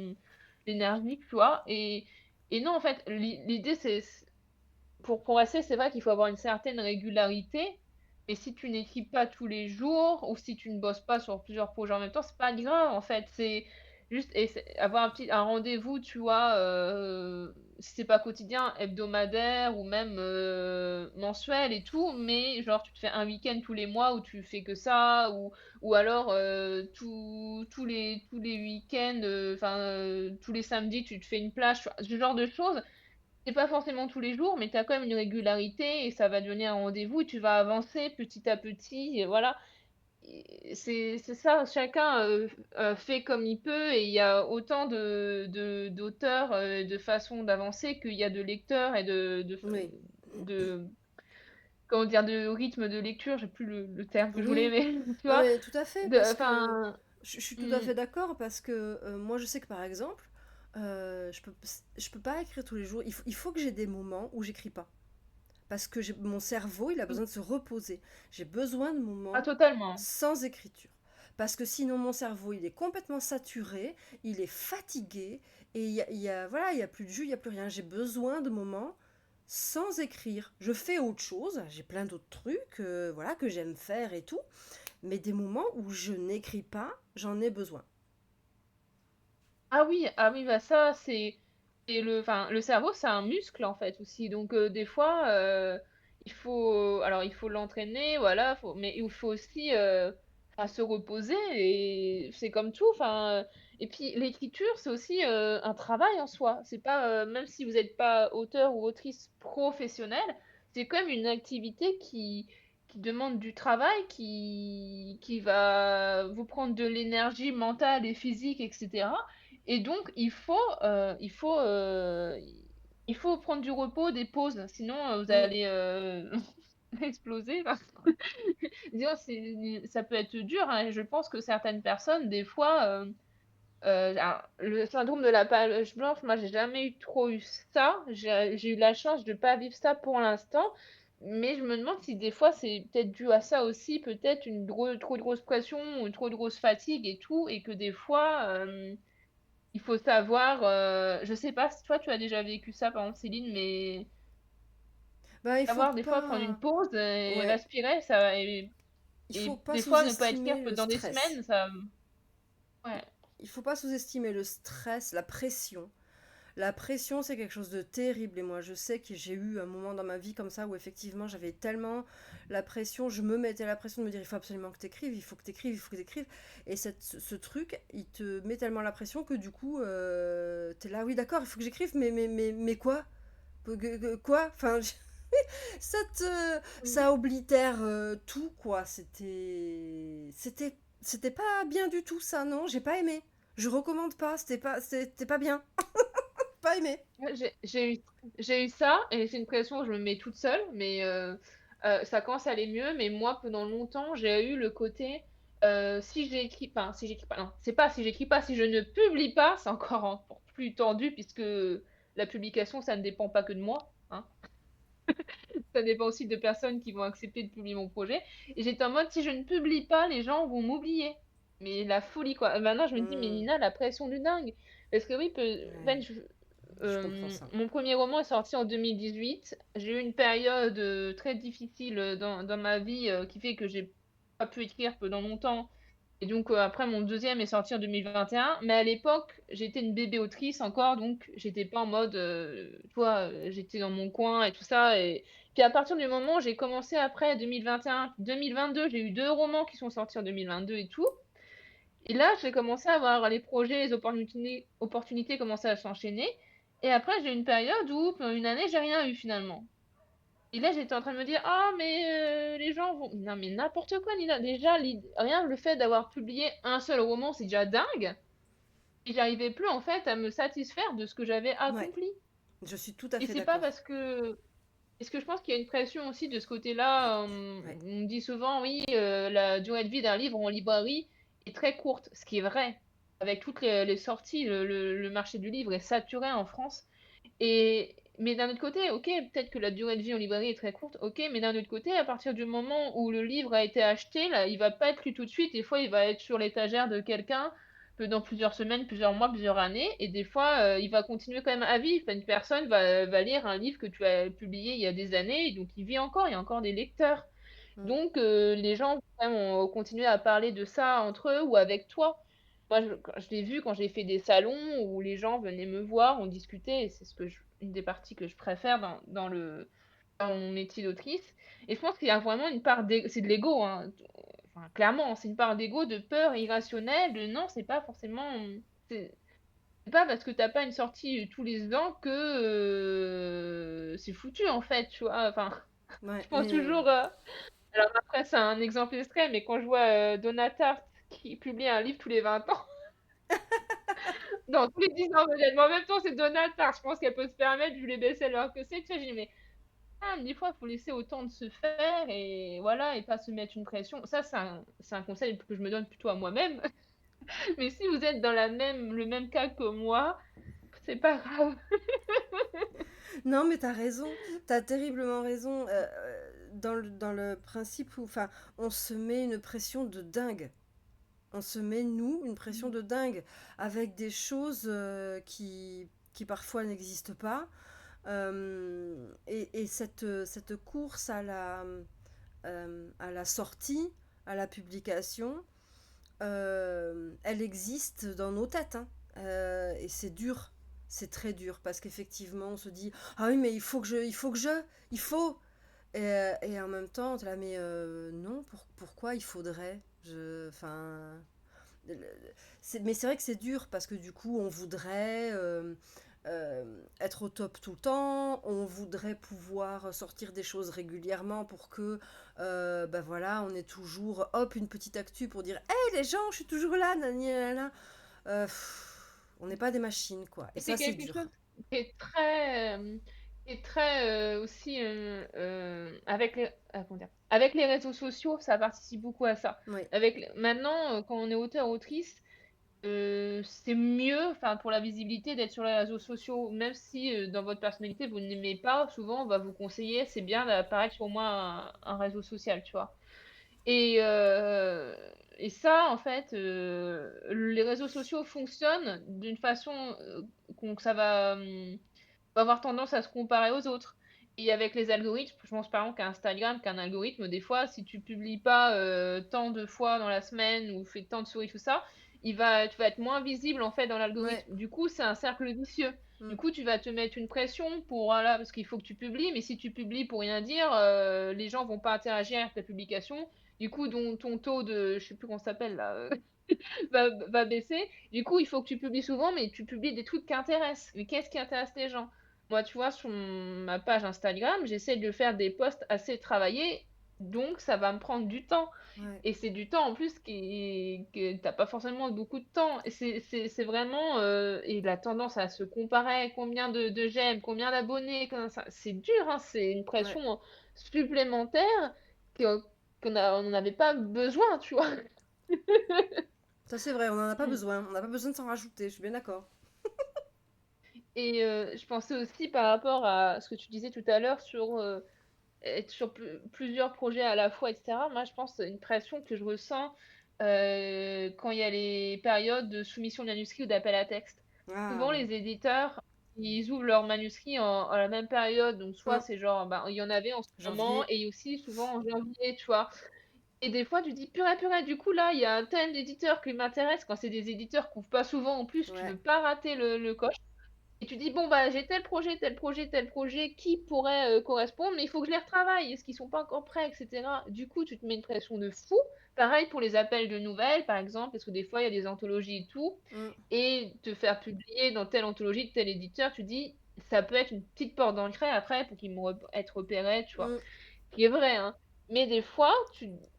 tu vois? Et non, en fait, l'idée, pour rester, c'est vrai qu'il faut avoir une certaine régularité, mais si tu n'écris pas tous les jours ou si tu ne bosses pas sur plusieurs projets en même temps, c'est pas grave en fait. C'est juste avoir un rendez-vous, tu vois, si c'est pas quotidien, hebdomadaire ou même mensuel et tout, mais genre tu te fais un week-end tous les mois où tu fais que ça, ou alors tous les week-ends, enfin tous les samedis, tu te fais une plage, tu vois, ce genre de choses. C'est pas forcément tous les jours, mais tu as quand même une régularité et ça va devenir un rendez-vous et tu vas avancer petit à petit, et voilà. Et c'est ça, chacun, fait comme il peut et il y a autant d'auteurs, de façons d'avancer qu'il y a de lecteurs et Oui. de comment dire? De rythme de lecture, j'ai plus le terme que je voulais, Oui. mais tu Non vois? mais tout à fait, De parce que enfin, je suis tout à mmh, fait d'accord, parce que moi je sais que par exemple, je peux pas écrire tous les jours. Il faut que j'ai des moments où j'écris pas. Parce que mon cerveau, il a mmh, besoin de se reposer. J'ai besoin de pas moments totalement. sans écriture. Parce que sinon, mon cerveau, il est complètement saturé, il est fatigué, et voilà, il y a plus de jus, il y a plus rien. J'ai besoin de moments sans écrire. Je fais autre chose, j'ai plein d'autres trucs, voilà, que j'aime faire et tout, mais des moments où je n'écris pas, j'en ai besoin. Ah oui, bah ça, c'est enfin, le cerveau, c'est un muscle en fait aussi. Donc des fois, il faut l'entraîner, voilà, mais il faut aussi enfin, se reposer et c'est comme tout. Enfin, et puis l'écriture, c'est aussi un travail en soi. C'est pas, même si vous n'êtes pas auteur ou autrice professionnelle, c'est quand même une activité qui demande du travail, qui va vous prendre de l'énergie mentale et physique, etc. Et donc, il faut prendre du repos, des pauses, sinon vous Mm. allez exploser. Enfin, disons, ça peut être dur, hein, et je pense que certaines personnes, des fois, alors, le syndrome de la page blanche, moi, j'ai jamais trop eu ça. J'ai eu la chance de pas vivre ça pour l'instant, mais je me demande si des fois c'est peut-être dû à ça aussi, peut-être trop de grosse pression ou trop de grosse fatigue et tout, et que des fois, il faut savoir, je sais pas si toi tu as déjà vécu ça par exemple Céline, mais Ben, il faut savoir des fois prendre une pas, pause et ouais, respirer, ça il faut et pas des fois ne pas écrire sous-estimer le pendant des stress. semaines, ça ouais. Il faut pas sous-estimer le stress, la pression. La pression, c'est quelque chose de terrible. Et moi, je sais que j'ai eu un moment dans ma vie comme ça où effectivement, j'avais tellement la pression, je me mettais la pression de me dire, il faut absolument que tu écrives, il faut que tu écrives, il faut que tu écrives. Et ce truc, il te met tellement la pression que du coup, tu es là, oui, d'accord, il faut que j'écrive, mais quoi? Quoi? Enfin, Mmh. ça oblitère tout, quoi. C'était pas bien du tout, ça, non? J'ai pas aimé. Je recommande pas, c'était pas bien. Pas aimé. Ouais, j'ai eu ça et c'est une pression que je me mets toute seule, mais ça commence à aller mieux. Mais moi, pendant longtemps, j'ai eu le côté si j'écris pas, non, c'est pas si j'écris pas, si je ne publie pas, c'est encore plus tendu puisque la publication, ça ne dépend pas que de moi, hein. Ça dépend aussi de personnes qui vont accepter de publier mon projet. Et j'étais en mode si je ne publie pas, les gens vont m'oublier. Mais la folie, quoi. Maintenant, je me dis, mais Hmm, Nina, la pression du dingue. Parce que oui, ouais, je comprends ça. mon premier roman est sorti en 2018. J'ai eu une période très difficile dans ma vie qui fait que j'ai pas pu écrire pendant longtemps. Et donc après, mon deuxième est sorti en 2021. Mais à l'époque, j'étais une bébé autrice encore, donc j'étais pas en mode, tu vois, j'étais dans mon coin et tout ça. Et puis à partir du moment où j'ai commencé après 2021, 2022, j'ai eu deux romans qui sont sortis en 2022 et tout. Et là, j'ai commencé à avoir les projets, les opportunités commençaient à s'enchaîner. Et après, j'ai eu une période où, pendant une année, j'ai rien eu finalement. Et là, j'étais en train de me dire, ah, mais les gens vont. Non, mais n'importe quoi, Lina. Déjà, rien que le fait d'avoir publié un seul roman, c'est déjà dingue. Et j'arrivais plus, en fait, à me satisfaire de ce que j'avais Ouais, accompli. je suis tout à Et fait c'est pas d'accord. parce que. Est-ce que je pense qu'il y a une pression aussi de ce côté-là? Ouais. On me dit souvent, oui, la durée de vie d'un livre en librairie est très courte, ce qui est vrai. Avec toutes les sorties, le marché du livre est saturé en France. Mais d'un autre côté, ok, peut-être que la durée de vie en librairie est très courte, ok, mais d'un autre côté, à partir du moment où le livre a été acheté, là, il va pas être lu tout de suite. Des fois, il va être sur l'étagère de quelqu'un, peut dans plusieurs semaines, plusieurs mois, plusieurs années et des fois, il va continuer quand même à vivre. Enfin, une personne va lire un livre que tu as publié il y a des années et donc il vit encore, il y a encore des lecteurs. Mmh. Donc les gens vont quand même continuer à parler de ça entre eux ou avec toi. Moi, je l'ai vu quand j'ai fait des salons où les gens venaient me voir, on discutait et c'est une des parties que je préfère dans mon métier d'autrice et je pense qu'il y a vraiment une part c'est de l'ego, hein, enfin clairement, c'est une part d'ego, de peur irrationnelle, de non, c'est pas forcément, c'est c'est pas parce que tu as pas une sortie, tous les ans que, c'est foutu en fait, tu vois? Enfin, je Ouais, pense toujours, alors après c'est un exemple extrême, mais quand je vois, Donna Tartt qui publie un livre tous les 20 ans, non, tous les 10 ans peut-être, mais en même temps c'est Donna Tartt, je pense qu'elle peut se permettre vu les best-sellers que c'est, tu sais? Je dis: «Mais des fois, il faut laisser au temps de se faire et voilà et pas se mettre une pression». Ça, c'est un conseil que je me donne plutôt à moi-même. Mais si vous êtes dans le même cas que moi, c'est pas grave. non, mais t'as raison, t'as terriblement raison, dans le principe où, enfin, on se met une pression de dingue. On se met, nous, une pression Mmh. de dingue avec des choses qui parfois n'existent pas. Et cette course à la sortie, à la publication, elle existe dans nos têtes, hein. Et c'est dur, c'est très dur parce qu'effectivement on se dit ah oui mais il faut et en même temps t'es là mais non pourquoi il faudrait enfin mais c'est vrai que c'est dur parce que du coup, on voudrait être au top tout le temps, on voudrait pouvoir sortir des choses régulièrement pour que, ben voilà, on est toujours, hop, une petite actu pour dire, hé les gens, je suis toujours là, nani, nanana. On n'est pas des machines, quoi. Et Et c'est ça, c'est quelque dur. chose qui est très, aussi, comment dire? Avec les réseaux sociaux, ça participe beaucoup à ça. Oui, Maintenant, quand on est auteur-autrice, c'est mieux, enfin, pour la visibilité d'être sur les réseaux sociaux, même si, dans votre personnalité, vous n'aimez pas, souvent on va vous conseiller: «C'est bien d'apparaître sur au moins un réseau social», tu vois? Et ça, en fait, les réseaux sociaux fonctionnent d'une façon, qu'on que ça va avoir tendance à se comparer aux autres et avec les algorithmes, je pense par exemple qu'à Instagram, qu'un algorithme, des fois, si tu publies pas, tant de fois dans la semaine ou fais tant de stories, tout ça, tu vas être moins visible, en fait, dans ouais. l'algorithme. Du coup, c'est un cercle vicieux. Du Mm. coup, tu vas te mettre une pression pour voilà, parce qu'il faut que tu publies, mais si tu publies pour rien dire, les gens vont pas interagir avec ta publication. Du coup, ton taux de je sais plus comment ça s'appelle là, va baisser. Du coup, il faut que tu publies souvent, mais tu publies des trucs qui intéressent. Mais qu'est-ce qui intéresse les gens? Moi, tu vois, sur ma page Instagram, j'essaie de faire des posts assez travaillés, donc ça va me prendre du temps. Ouais, Et c'est du temps en plus que tu pas forcément beaucoup de temps. Et c'est vraiment et la tendance à se comparer, combien de j'aime, combien d'abonnés, c'est dur, hein, c'est une ouais. pression supplémentaire que on n'en avait pas besoin, tu vois. Ça, c'est vrai, on n'en a pas besoin. On n'a pas besoin de s'en rajouter, je suis bien d'accord. Et je pensais aussi par rapport à ce que tu disais tout à l'heure sur, être sur plusieurs projets à la fois et cetera. Moi, je pense, une pression que je ressens, quand il y a les périodes de soumission de manuscrits ou d'appel à texte. Ah Souvent, oui. les éditeurs, ils ouvrent leurs manuscrits à la même période, donc soit Mm. c'est genre, ben, il y en avait en ce moment Janvier. et aussi souvent en janvier, tu vois? Et des fois, tu dis: «Purée, purée, du coup, là, il y a un tel éditeur qui m'intéresse». Quand c'est des éditeurs qui ouvrent pas souvent en plus, tu Ouais, veux pas rater le coche. Et tu dis: «Bon, bah, j'ai tel projet, tel projet, tel projet qui pourrait, correspondre, mais il faut que je les retravaille. Est-ce qu'ils sont pas encore prêts?» et cetera. Du coup, tu te mets une pression de fou. Pareil pour les appels de nouvelles, par exemple, parce que des fois, il y a des anthologies et tout mm, et te faire publier dans telle anthologie de tel éditeur, tu dis: «Ça peut être une petite porte d'entrée après pour qu'ils me rep être repérés», tu vois? mm, Ce qui est vrai, hein. Mais des fois,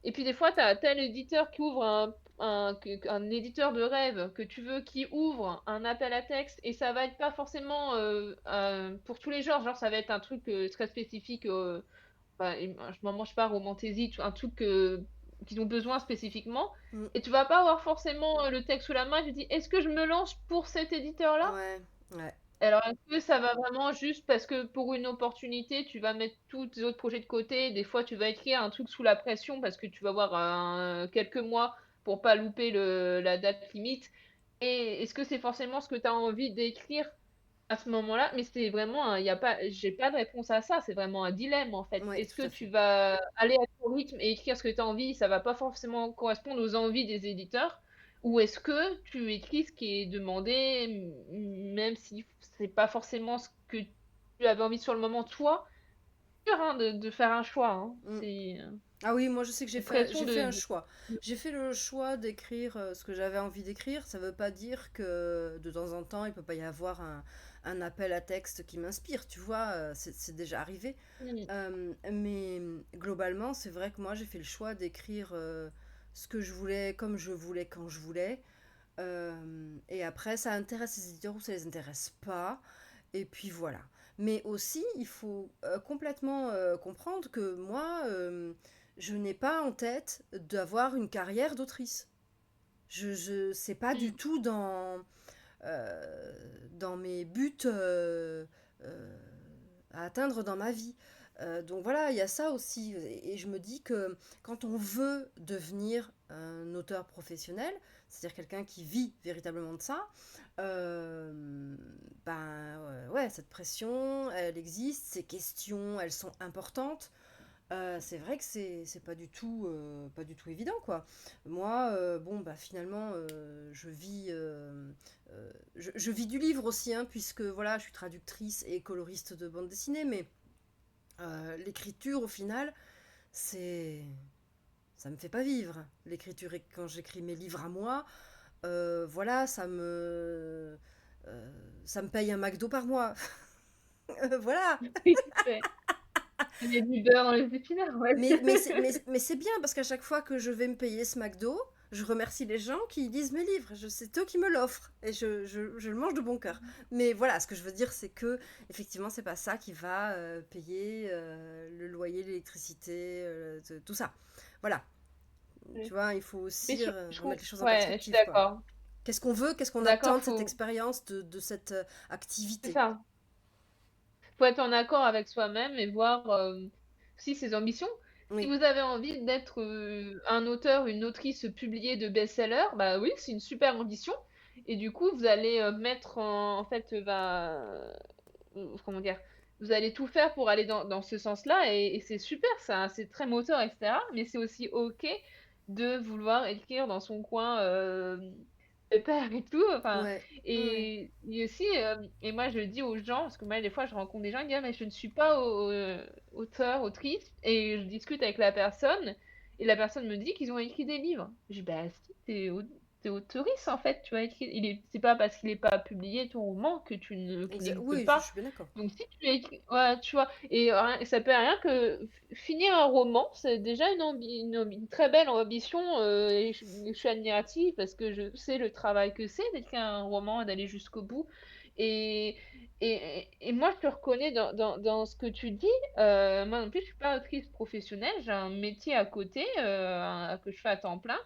et puis des fois, tu as tel éditeur qui ouvre un éditeur de rêve que tu veux qui ouvre un appel à texte et ça va être pas forcément, pour tous les genres. Genre, ça va être un truc, très spécifique, bah, je m'en je sais pas, Romantaisie, un truc, qu'ils ont besoin spécifiquement mm. et tu vas pas avoir forcément, le texte sous la main. Tu te dis: «Est-ce que je me lance pour cet éditeur-là?» Ouais, ouais, Alors, est-ce que ça va vraiment juste parce que pour une opportunité, tu vas mettre tous tes autres projets de côté? Des fois, tu vas écrire un truc sous la pression parce que tu vas avoir quelques mois pour pas louper la date limite Et est-ce que c'est forcément ce que tu as envie d'écrire à ce moment-là? Mais c'est vraiment un il y a pas j'ai pas de réponse à ça, c'est vraiment un dilemme, en fait. Ouais, Est-ce tout que à tu fait. vas aller à ton rythme et écrire ce que tu as envie, ça va pas forcément correspondre aux envies des éditeurs? Ou est-ce que tu écris ce qui est demandé, même si c'est pas forcément ce que tu avais envie sur le moment, toi? Dur, hein, de faire un choix, hein. Mmh. C'est, Ah oui, moi je sais que cette pression j'ai fait un de choix. J'ai fait le choix d'écrire ce que j'avais envie d'écrire. Ça veut pas dire que de temps en temps il peut pas y avoir un appel à texte qui m'inspire, tu vois, c'est déjà arrivé. mmh, Mais globalement, c'est vrai que moi j'ai fait le choix d'écrire ce que je voulais, comme je voulais, quand je voulais. Et après, ça intéresse les éditeurs ou ça les intéresse pas. Et puis voilà. Mais aussi, il faut complètement comprendre que moi, je n'ai pas en tête d'avoir une carrière d'autrice. C'est pas du mmh, tout dans mes buts euh, à atteindre dans ma vie. Donc voilà, il y a ça aussi. Et je me dis que quand on veut devenir un auteur professionnel, c'est-à-dire quelqu'un qui vit véritablement de ça, ouais, cette pression, elle existe, ces questions, elles sont importantes. C'est vrai que c'est pas du tout évident, quoi. Moi, bon, bah, finalement, je vis du livre aussi, hein, puisque voilà, je suis traductrice et coloriste de bande dessinée, mais l'écriture, au final, c'est ça me fait pas vivre. L'écriture, et quand j'écris mes livres à moi, voilà, ça me paye un McDo par mois. Voilà. oui, c'est tu mets du beurre dans les épinards, ouais. Mais c'est bien parce qu'à chaque fois que je vais me payer ce McDo, je remercie les gens qui lisent mes livres. C'est eux qui me l'offrent et je le mange de bon cœur. Mais voilà, ce que je veux dire, c'est que effectivement, c'est pas ça qui va payer le loyer, l'électricité, tout ça. Voilà. Tu Oui. vois, il faut Mais aussi je trouve remettre les choses en ouais, je suis perspective, quoi. d'accord. Qu'est-ce qu'on veut, qu'est-ce qu'on attend D'accord, de cette faut expérience, de cette c'est activité. ça. Faut être en accord avec soi-même et voir, aussi ses ambitions. Si Oui, vous avez envie d'être, un auteur, une autrice publiée de best-seller, bah, oui, c'est une super ambition et du coup, vous allez, mettre en fait, comment dire? Vous allez tout faire pour aller dans ce sens-là et c'est super, ça, c'est très moteur et cetera, mais c'est aussi OK de vouloir écrire dans son coin, pépère et tout, enfin ouais, ouais. et aussi, et moi je dis aux gens parce que moi des fois je rencontre des gens qui disent: «Ah mais je ne suis pas auteur, autrice» et je discute avec la personne et la personne me dit qu'ils ont écrit des livres. Je dis: «Bah si, tu es auteurice en fait, tu as écrit il est c'est pas parce qu'il est pas publié ton roman que tu ne qu'il n'existe Oui, je pas». suis bien d'accord. Donc si tu écris ouais, tu vois? Et rien ça peut rien que finir un roman, c'est déjà une très belle ambition, et je suis admirative parce que je sais le travail que c'est d'écrire un roman et d'aller jusqu'au bout et et moi je te reconnais dans ce que tu dis. Moi non plus je suis pas autrice professionnelle, j'ai un métier à côté, que je fais à temps plein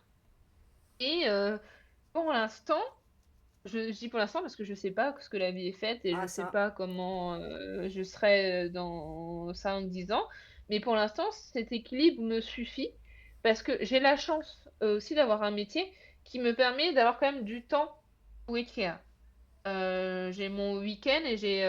et pour l'instant je dis pour l'instant parce que je sais pas ce que la vie est faite et je Ah, sais ça. pas comment, je serai, dans 5 10 ans. Mais pour l'instant, cet équilibre me suffit parce que j'ai la chance, aussi d'avoir un métier qui me permet d'avoir quand même du temps pour écrire. J'ai mon week-end et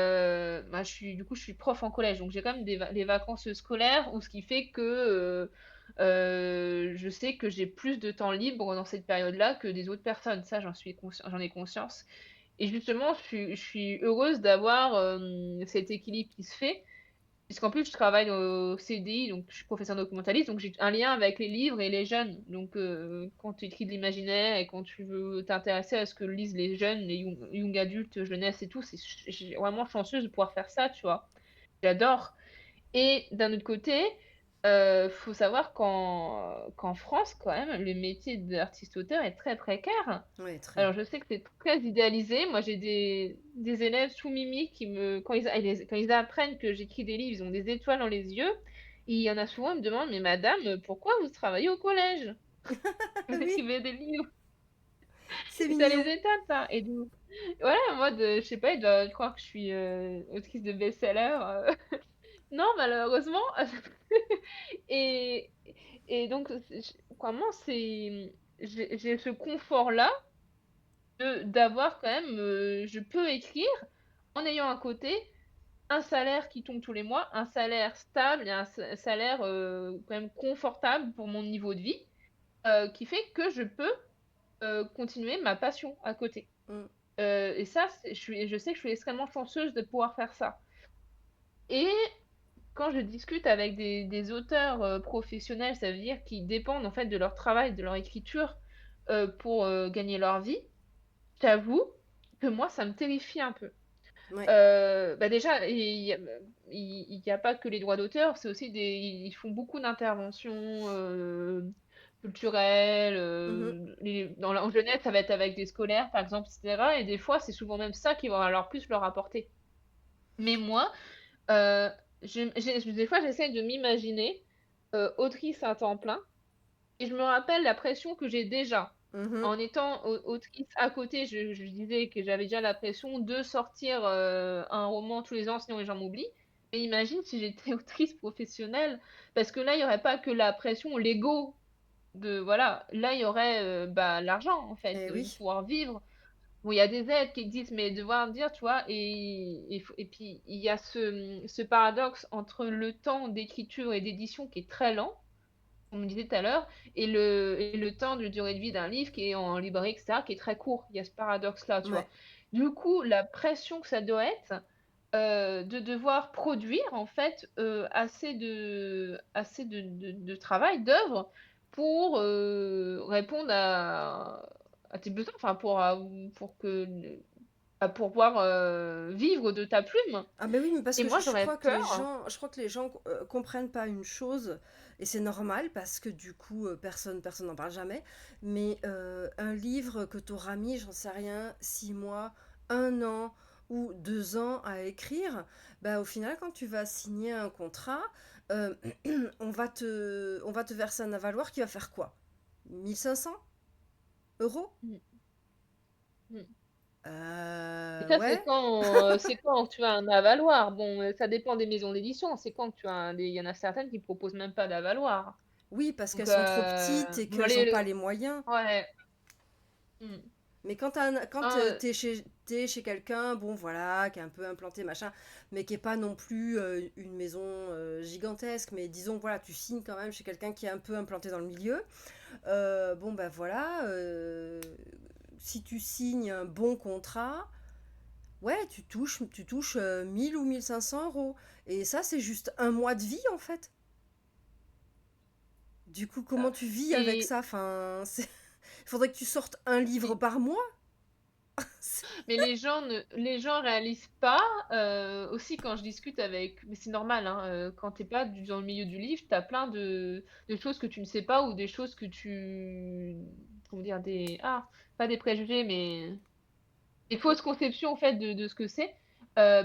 bah, je suis prof en collège, donc j'ai quand même les vacances scolaires ou ce qui fait que, je sais que j'ai plus de temps libre dans cette période-là que des autres personnes. Ça, j'en ai conscience et justement, je suis heureuse d'avoir, cet équilibre qui se fait puisqu'en plus je travaille au CDI, donc je suis professeure documentaliste, donc j'ai un lien avec les livres et les jeunes. Donc quand tu écris de l'imaginaire et quand tu veux t'intéresser à ce que lisent les jeunes, les young adultes, jeunesse et tout, c'est j'ai vraiment chanceuse de pouvoir faire ça, tu vois? J'adore et d'un autre côté, faut savoir qu'en France, quand même, le métier d'artiste-auteur est très précaire. Oui, très. Alors je sais que c'est très idéalisé. Moi, j'ai des élèves sous Mimi qui me quand ils apprennent que j'écris des livres, ils ont des étoiles dans les yeux. Et il y en a souvent, ils me demandent: «Mais madame, pourquoi vous travaillez au collège? Vous Oui, écrivez des livres?» c'est Et ça les mignon. étonne ça et donc voilà, en mode, je sais pas, ils doivent croire que je suis, autrice de best-seller, non, malheureusement. Et donc, vraiment, j'ai ce confort-là de d'avoir quand même, je peux écrire en ayant à côté un salaire qui tombe tous les mois, un salaire stable et un salaire, quand même confortable pour mon niveau de vie, qui fait que je peux, continuer ma passion à côté. Mmh. Et ça, je sais que je suis extrêmement chanceuse de pouvoir faire ça. Et quand je discute avec des auteurs, professionnels, ça veut dire qui dépendent en fait de leur travail, de leur écriture, pour, gagner leur vie, j'avoue que moi ça me terrifie un peu. Ouais. Bah, déjà, il y a pas que les droits d'auteur, c'est aussi ils font beaucoup d'interventions, culturelles, Mmh. les dans la en jeunesse, ça va être avec des scolaires, par exemple, et cetera et des fois, c'est souvent même ça qui va alors plus leur apporter. Mais moi, heu, des fois, j'essaie de m'imaginer, autrice à temps plein et je me rappelle la pression que j'ai déjà. Mmh. En étant autrice à côté, je disais que j'avais déjà la pression de sortir, un roman tous les ans, sinon les gens m'oublient. Mais imagine si j'étais autrice professionnelle, parce que là, il y aurait pas que la pression, l'ego de voilà, là, il y aurait, bah, l'argent en fait, Et oui. pouvoir vivre. Bon, il y a des aides qui existent, mais devoir dire, tu vois? Et puis il y a ce paradoxe entre le temps d'écriture et d'édition qui est très lent, on me disait tout à l'heure, et le temps de durée de vie d'un livre qui est en librairie, et cetera, qui est très court. Il y a ce paradoxe-là, tu vois? Ouais. Du coup, la pression que ça doit être, de devoir produire en fait, assez de travail, d'œuvres pour, répondre à tes besoins, enfin pour que le pour pouvoir, vivre de ta plume. Ah mais oui, mais parce Et que moi je j'aurais crois que les peur. gens comprennent pas une chose et c'est normal parce que du coup, personne n'en parle jamais, mais un livre que tu auras mis, j'en sais rien, 6 mois, 1 an ou 2 ans à écrire, bah, au final, quand tu vas signer un contrat, heu, on va te verser un avaloir qui va faire quoi? 1 500 € ? Mmh, mmh. Et ça, Ouais. c'est quand tu as un avaloir. Bon, ça dépend des maisons d'édition. C'est quand tu as il y en a certaines qui proposent même pas d'avaloir. Oui, parce Donc, qu'elles sont trop petites et bon qu'elles ont pas les moyens. ouais. Mmh. Mais quand Hein, t'es chez quelqu'un, bon voilà, qui est un peu implanté, machin, mais qui est pas non plus une maison gigantesque, mais disons, voilà, tu signes quand même chez quelqu'un qui est un peu implanté dans le milieu. Bon, ben voilà, si tu signes un bon contrat, ouais, tu touches 1000 ou 1 500 €. Et ça, c'est juste un mois de vie, en fait. Du coup, comment ça. tu vis avec Et ça? Enfin, il faudrait que tu sortes un livre mais par mois. mais les gens réalisent pas, aussi quand je discute avec mais c'est normal, hein, quand tu es pas dans le milieu du livre, tu as plein de choses que tu ne sais pas ou des choses que tu comment dire? Pas des préjugés, mais des fausses conceptions en fait de ce que c'est,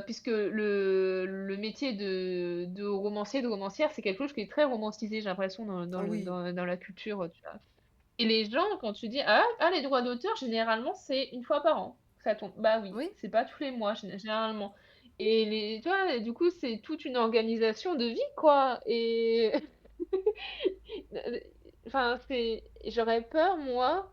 puisque le métier de romancier, de romancière, c'est quelque chose qui est très romantisé, j'ai l'impression Ah oui. dans la culture, tu vois? Et les gens quand tu dis: les droits d'auteur généralement c'est une fois par an que ça tombe». Bah oui, Oui. c'est pas tous les mois généralement et tu vois? Et du coup, c'est toute une organisation de vie quoi et enfin j'aurais peur moi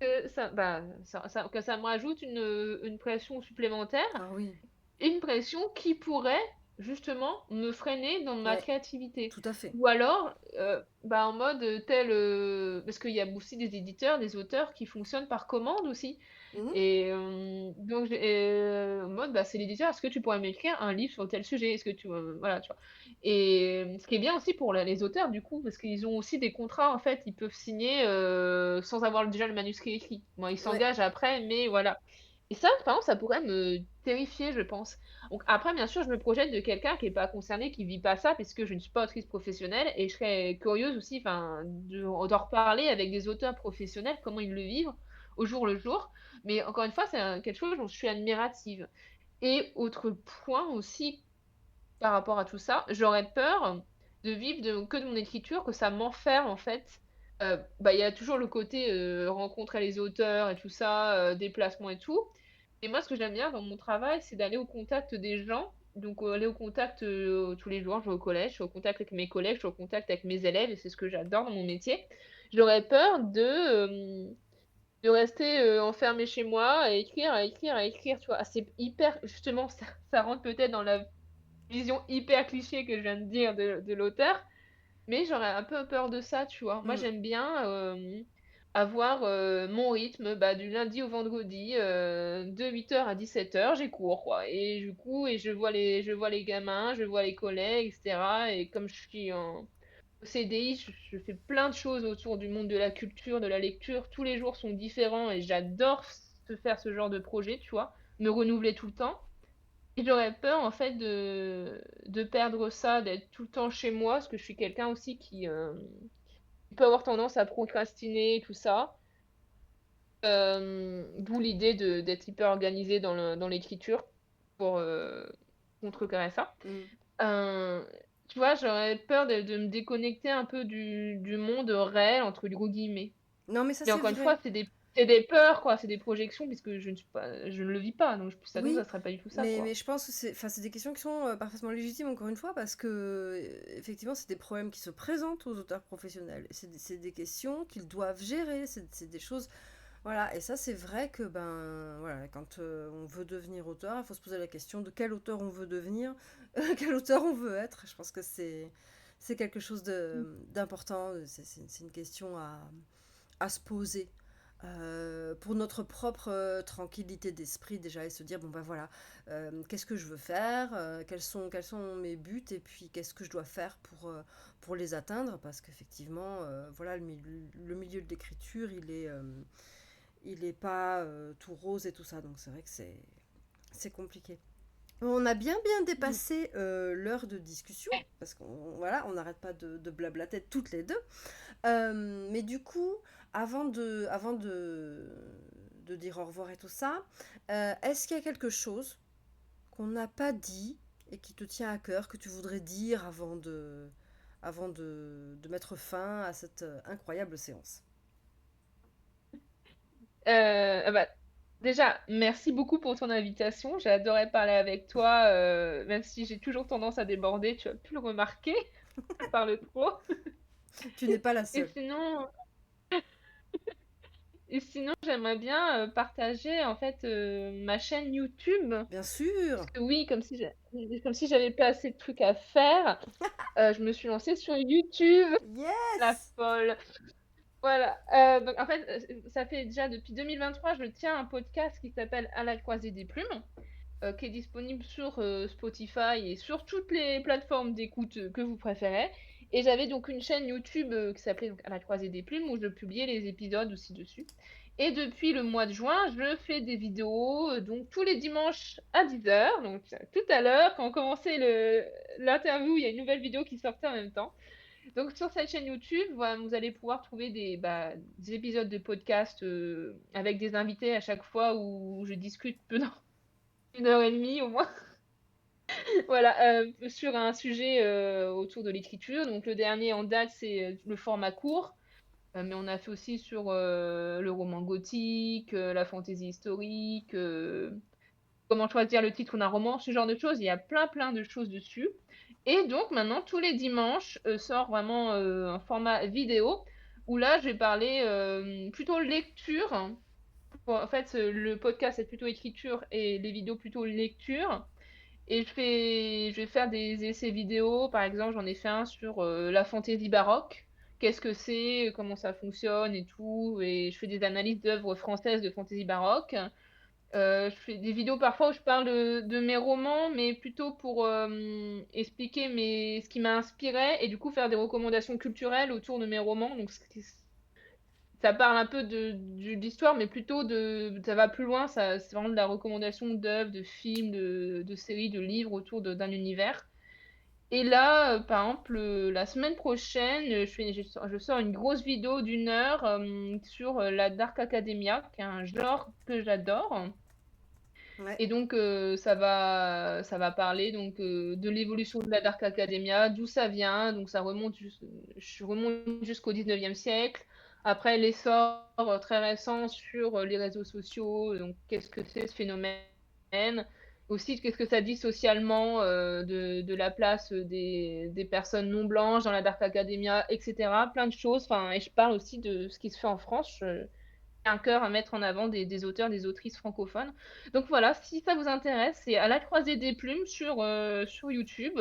que ça me rajoute une pression supplémentaire, Ah oui. une pression qui pourrait justement me freiner dans ma Ouais, créativité. tout à fait. Ou alors, en mode, parce qu'il y a aussi des éditeurs, des auteurs qui fonctionnent par commande aussi. Mhm. Et donc en mode, c'est l'éditeur: «Est-ce que tu pourrais m'écrire un livre sur tel sujet? Est-ce que tu» voilà, tu vois? Et ce qui est bien aussi pour les auteurs du coup, parce qu'ils ont aussi des contrats en fait, ils peuvent signer, sans avoir déjà le manuscrit écrit. Bon, ils Ouais. s'engagent après, mais voilà. Et ça, par exemple, ça pourrait me terrifier, je pense. Donc après, bien sûr, je me projette de quelqu'un qui est pas concerné, qui vit pas ça, puisque je ne suis pas autrice professionnelle et je serais curieuse aussi, enfin, d'en reparler avec des auteurs professionnels, comment ils le vivent au jour le jour. Mais encore une fois, c'est quelque chose dont je suis admirative. Et autre point aussi par rapport à tout ça, j'aurais peur de vivre que de mon écriture, que ça m'enferme en fait. Il y a toujours le côté, rencontrer les auteurs et tout ça, déplacements et tout. Et moi, ce que j'aime bien dans mon travail, c'est d'aller au contact des gens. Donc, aller au contact, tous les jours, je vais au collège, je suis au contact avec mes collègues, je suis au contact avec mes élèves et c'est ce que j'adore dans mon métier. J'aurais peur de rester, enfermée chez moi à écrire, à écrire, à écrire, tu vois? Ah, c'est hyper justement, ça rentre peut-être dans la vision hyper cliché que je viens de dire de l'auteur, mais j'aurais un peu peur de ça, tu vois? Moi, Mmh. j'aime bien, avoir, mon rythme, bah, du lundi au vendredi, de 8 heures à 17 heures j'ai cours, quoi et du coup et je vois les gamins, je vois les collègues et cetera et comme je suis en CDI, je fais plein de choses autour du monde de la culture, de la lecture. Tous les jours sont différents et j'adore faire ce genre de projet, tu vois? Me renouveler tout le temps et j'aurais peur, en fait, de perdre ça, d'être tout le temps chez moi, parce que je suis quelqu'un aussi qui peut avoir tendance à procrastiner, tout ça. D'où l'idée d'être hyper organisée dans l'écriture pour, contrecarrer ça. Mmh. Heu, Tu vois, j'aurais peur de me déconnecter un peu du «monde réel» entre gros guillemets Non, mais ça, et c'est encore une fois, vrai. c'est des peurs quoi, c'est des projections puisque je ne le vis pas donc ça Oui, serait pas du tout ça mais quoi. je pense que c'est des questions qui sont, parfaitement légitimes encore une fois parce que, effectivement, c'est des problèmes qui se présentent aux auteurs professionnels. C'est des questions qu'ils doivent gérer, c'est des choses voilà et ça, c'est vrai que, ben, voilà, quand, on veut devenir auteur, il faut se poser la question de quel auteur on veut devenir, quel auteur on veut être. Je pense que c'est quelque chose Mmh. d'important, c'est une question à se poser. Pour notre propre tranquillité d'esprit déjà et se dire bon ben voilà qu'est-ce que je veux faire quels sont mes buts et puis qu'est-ce que je dois faire pour les atteindre parce qu'effectivement voilà le milieu de l'écriture il est pas tout rose et tout ça donc c'est vrai que c'est compliqué. On a bien Mmh. dépassé l'heure de discussion parce qu'on voilà on n'arrête pas de blablater toutes les deux. Mais du coup, avant de dire au revoir et tout ça, est-ce qu'il y a quelque chose qu'on n'a pas dit et qui te tient à cœur, que tu voudrais dire avant de mettre fin à cette incroyable séance? Bah, déjà merci beaucoup pour ton invitation. J'ai adoré parler avec toi, même si j'ai toujours tendance à déborder, tu as pu le remarquer, je parle trop Tu n'es pas la et seule. sinon j'aimerais bien, partager en fait, ma chaîne YouTube. Bien Parce sûr. que oui, comme si j'avais pas assez de trucs à faire, je me suis lancée sur YouTube, la Yes. folle. Voilà, donc en fait, ça fait déjà depuis 2023, je tiens un podcast qui s'appelle «À la croisée des plumes», qui est disponible sur, Spotify et sur toutes les plateformes d'écoute, que vous préférez et j'avais donc une chaîne YouTube, qui s'appelait donc «À la croisée des plumes» où je publiais les épisodes aussi dessus et depuis le mois de juin, je fais des vidéos, donc tous les dimanches à 10 heures. Donc tout à l'heure, quand on commençait l'interview, il y a une nouvelle vidéo qui sortait en même temps. Donc sur cette chaîne YouTube, voilà, vous allez pouvoir trouver des épisodes de podcast, avec des invités à chaque fois où je discute pendant 1 heure et demie au moins. Voilà, sur un sujet, autour de l'écriture. Donc le dernier en date, c'est, le format court, mais on a fait aussi sur, le roman gothique, la fantaisie historique, comment choisir le titre d'un roman, ce genre de choses. Il y a plein, plein de choses dessus et donc maintenant tous les dimanches, sort vraiment, un format vidéo où là je vais parler, plutôt lecture. En fait, le podcast c'est plutôt écriture et les vidéos plutôt lecture et je vais faire des essais vidéo. Par exemple, j'en ai fait un sur, la fantaisie baroque. Qu'est-ce que c'est? Comment ça fonctionne et tout et je fais des analyses d'œuvres françaises de fantaisie baroque. Je fais des vidéos parfois où je parle de mes romans, mais plutôt pour, expliquer ce qui m'a inspiré et du coup faire des recommandations culturelles autour de mes romans. Donc ça parle un peu d'histoire, mais plutôt ça va plus loin, c'est vraiment de la recommandation d'œuvres, de films, de séries, de livres autour d'un univers. Et là, par exemple, la semaine prochaine, je sors une grosse vidéo d'1 heure, sur, la Dark Academia, qui est un genre que j'adore. Ouais. Et donc, ça va parler donc, de l'évolution de la Dark Academia, d'où ça vient, donc je remonte jusqu'au 19e siècle. Après l'essor, très récent sur, les réseaux sociaux, donc qu'est-ce que c'est ce phénomène? Aussi, qu'est-ce que ça dit socialement, de la place, des personnes non blanches dans la Dark Academia et cetera. Plein de choses, enfin et je parle aussi de ce qui se fait en France. un cœur à mettre en avant des auteurs, des autrices francophones. Donc voilà, si ça vous intéresse, c'est À la croisée des plumes sur YouTube.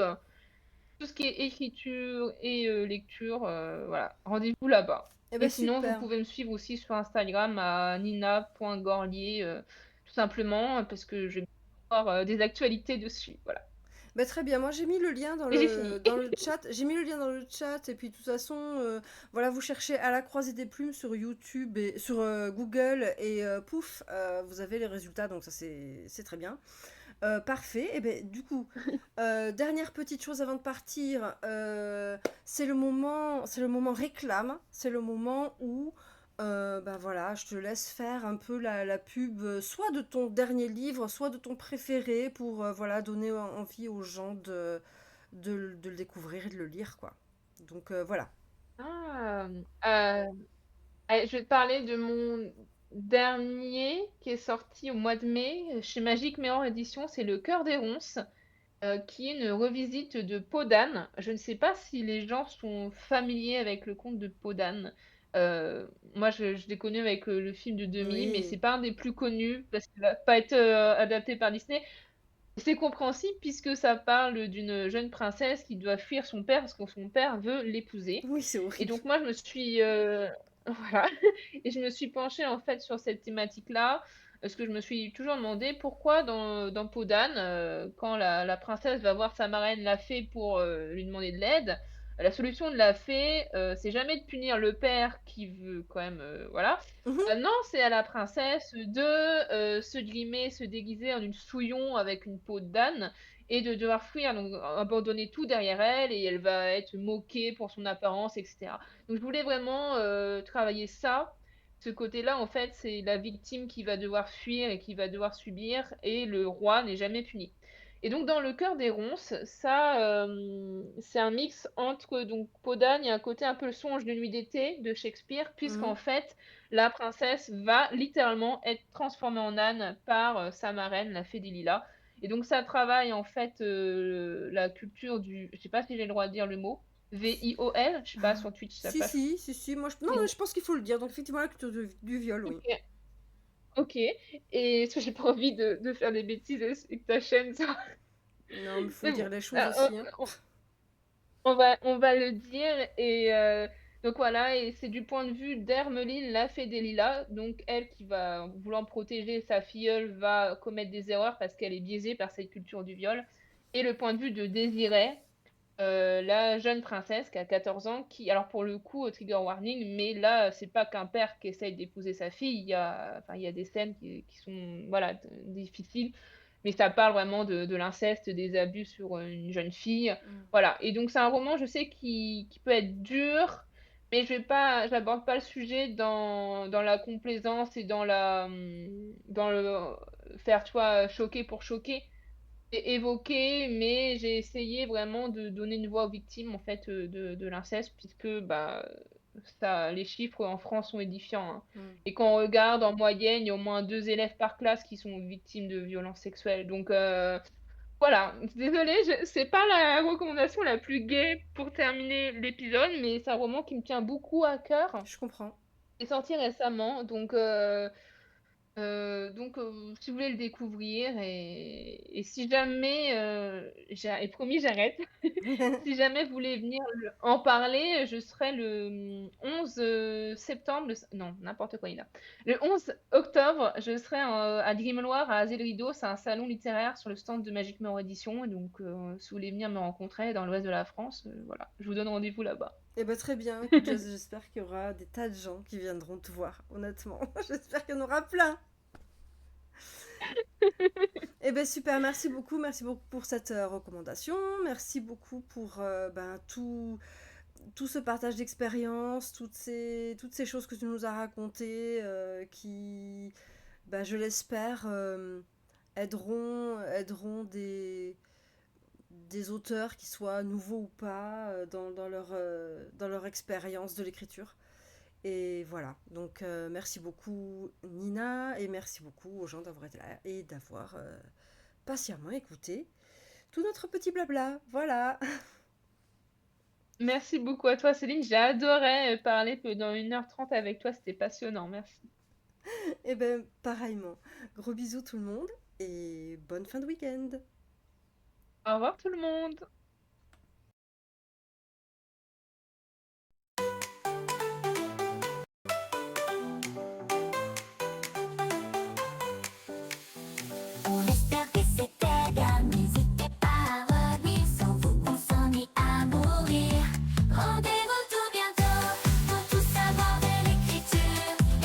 Tout ce qui est écriture et lecture, voilà, rendez-vous là-bas. Eh Et ben sinon, vous super. pouvez me suivre aussi sur Instagram à nina.gorlier, tout simplement, parce que je vais avoir, des actualités dessus, voilà. Bah, très bien, moi j'ai mis le lien Et j'ai fini. dans le chat. J'ai mis le lien dans le chat et puis de toute façon, voilà, vous cherchez à la croisée des plumes sur YouTube et sur Google et pouf, vous avez les résultats, donc ça c'est très bien. Parfait. Et ben du coup, dernière petite chose avant de partir, c'est le moment réclame, c'est le moment où ben voilà, je te laisse faire un peu la pub, soit de ton dernier livre, soit de ton préféré, pour voilà, donner envie aux gens de le découvrir et de le lire, quoi. Donc voilà. Ah, allez, je vais te parler de mon dernier qui est sorti au mois de mai, chez Magique Méor Éditions, c'est Le Cœur des Ronces. Qui est une revisite de Peau d'âne. Je ne sais pas si les gens sont familiers avec le conte de Peau d'âne. Moi, je l'ai connu avec le film de Demi, mais c'est Oui. pas un des plus connus parce qu'il va pas être adapté par Disney. C'est compréhensible puisque ça parle d'une jeune princesse qui doit fuir son père parce que son père veut l'épouser. Oui, c'est Et horrible. donc moi, je me suis voilà, et je me suis penchée en fait sur cette thématique-là, parce que je me suis toujours demandé pourquoi dans Peau d'âne, quand la princesse va voir sa marraine la fée pour lui demander de l'aide, la solution de la fée, c'est jamais de punir le père qui veut quand même, voilà. Mhm. Non, c'est à la princesse de se grimer, se déguiser en une souillon avec une peau d'âne et de devoir fuir, donc abandonner tout derrière elle et elle va être moquée pour son apparence, etc. Donc je voulais vraiment travailler ça. Ce côté-là, en fait, c'est la victime qui va devoir fuir et qui va devoir subir, et le roi n'est jamais puni. Et donc dans Le Cœur des Ronces, ça, c'est un mix entre donc Podane et un côté un peu le songe de nuit d'été de Shakespeare, puisqu'en Mhm. fait, la princesse va littéralement être transformée en âne par sa marraine, la fée des Lilas. Et donc ça travaille en fait la culture du, je sais pas si j'ai le droit de dire le mot, VIOL, je sais pas, sur Twitch ça Si, passe. si, si, si. Moi, non, Oui. je pense qu'il faut le dire. Donc, effectivement, la culture du viol, oui. Ok, ok. Et parce que j'ai pas envie de faire des bêtises et que ta chaîne ça. Non, mais il faut Mais dire bon, les choses ah, aussi, hein. on va le dire. Et donc voilà, et c'est du point de vue d'Hermeline, la fée des Lilas. Donc elle qui va, vouloir protéger sa filleule, va commettre des erreurs parce qu'elle est biaisée par cette culture du viol. Et le point de vue de Désirée, la jeune princesse qui a 14 ans, qui, alors pour le coup, trigger warning, mais là, c'est pas qu'un père qui essaye d'épouser sa fille, enfin, il y a des scènes qui sont, voilà, difficiles, mais ça parle vraiment de l'inceste, des abus sur une jeune fille, Mm. voilà. Et donc, c'est un roman, je sais, qui peut être dur, mais j'aborde pas le sujet dans la complaisance et dans le faire, tu vois, choquer pour choquer évoqué, mais j'ai essayé vraiment de donner une voix aux victimes en fait de l'inceste, puisque bah ça, les chiffres en France sont édifiants, hein. Mm. Et quand on regarde en moyenne, il y a au moins 2 élèves par classe qui sont victimes de violences sexuelles. Donc voilà, désolée, c'est pas la recommandation la plus gaie pour terminer l'épisode, mais c'est un roman qui me tient beaucoup à cœur. Je comprends. Il est sorti récemment, si vous voulez le découvrir, et si jamais, et promis, j'arrête. Si jamais vous voulez venir en parler, je serai le 11 septembre, non, n'importe quoi, il a. Le 11 octobre, je serai à Grimloir, à Azé-le-Rideau. C'est un salon littéraire sur le stand de Magique Mort Édition. Et donc, si vous voulez venir me rencontrer dans l'ouest de la France, voilà, je vous donne rendez-vous là-bas. Eh ben très bien. Écoute, j'espère qu'il y aura des tas de gens qui viendront te voir, honnêtement. J'espère qu'il y en aura plein. Eh ben super, merci beaucoup pour cette recommandation. Merci beaucoup pour ben, tout ce partage d'expérience, toutes ces choses que tu nous as racontées, qui, ben, je l'espère, aideront des auteurs qui soient nouveaux ou pas dans leur expérience de l'écriture. Et voilà, donc merci beaucoup Nina et merci beaucoup aux gens d'avoir été là et d'avoir patiemment écouté tout notre petit blabla. Voilà. Merci beaucoup à toi, Céline. J'ai adoré parler pendant 1h30 avec toi. C'était passionnant. Merci. Et ben pareillement. Gros bisous tout le monde et bonne fin de week-end. Au revoir tout le monde.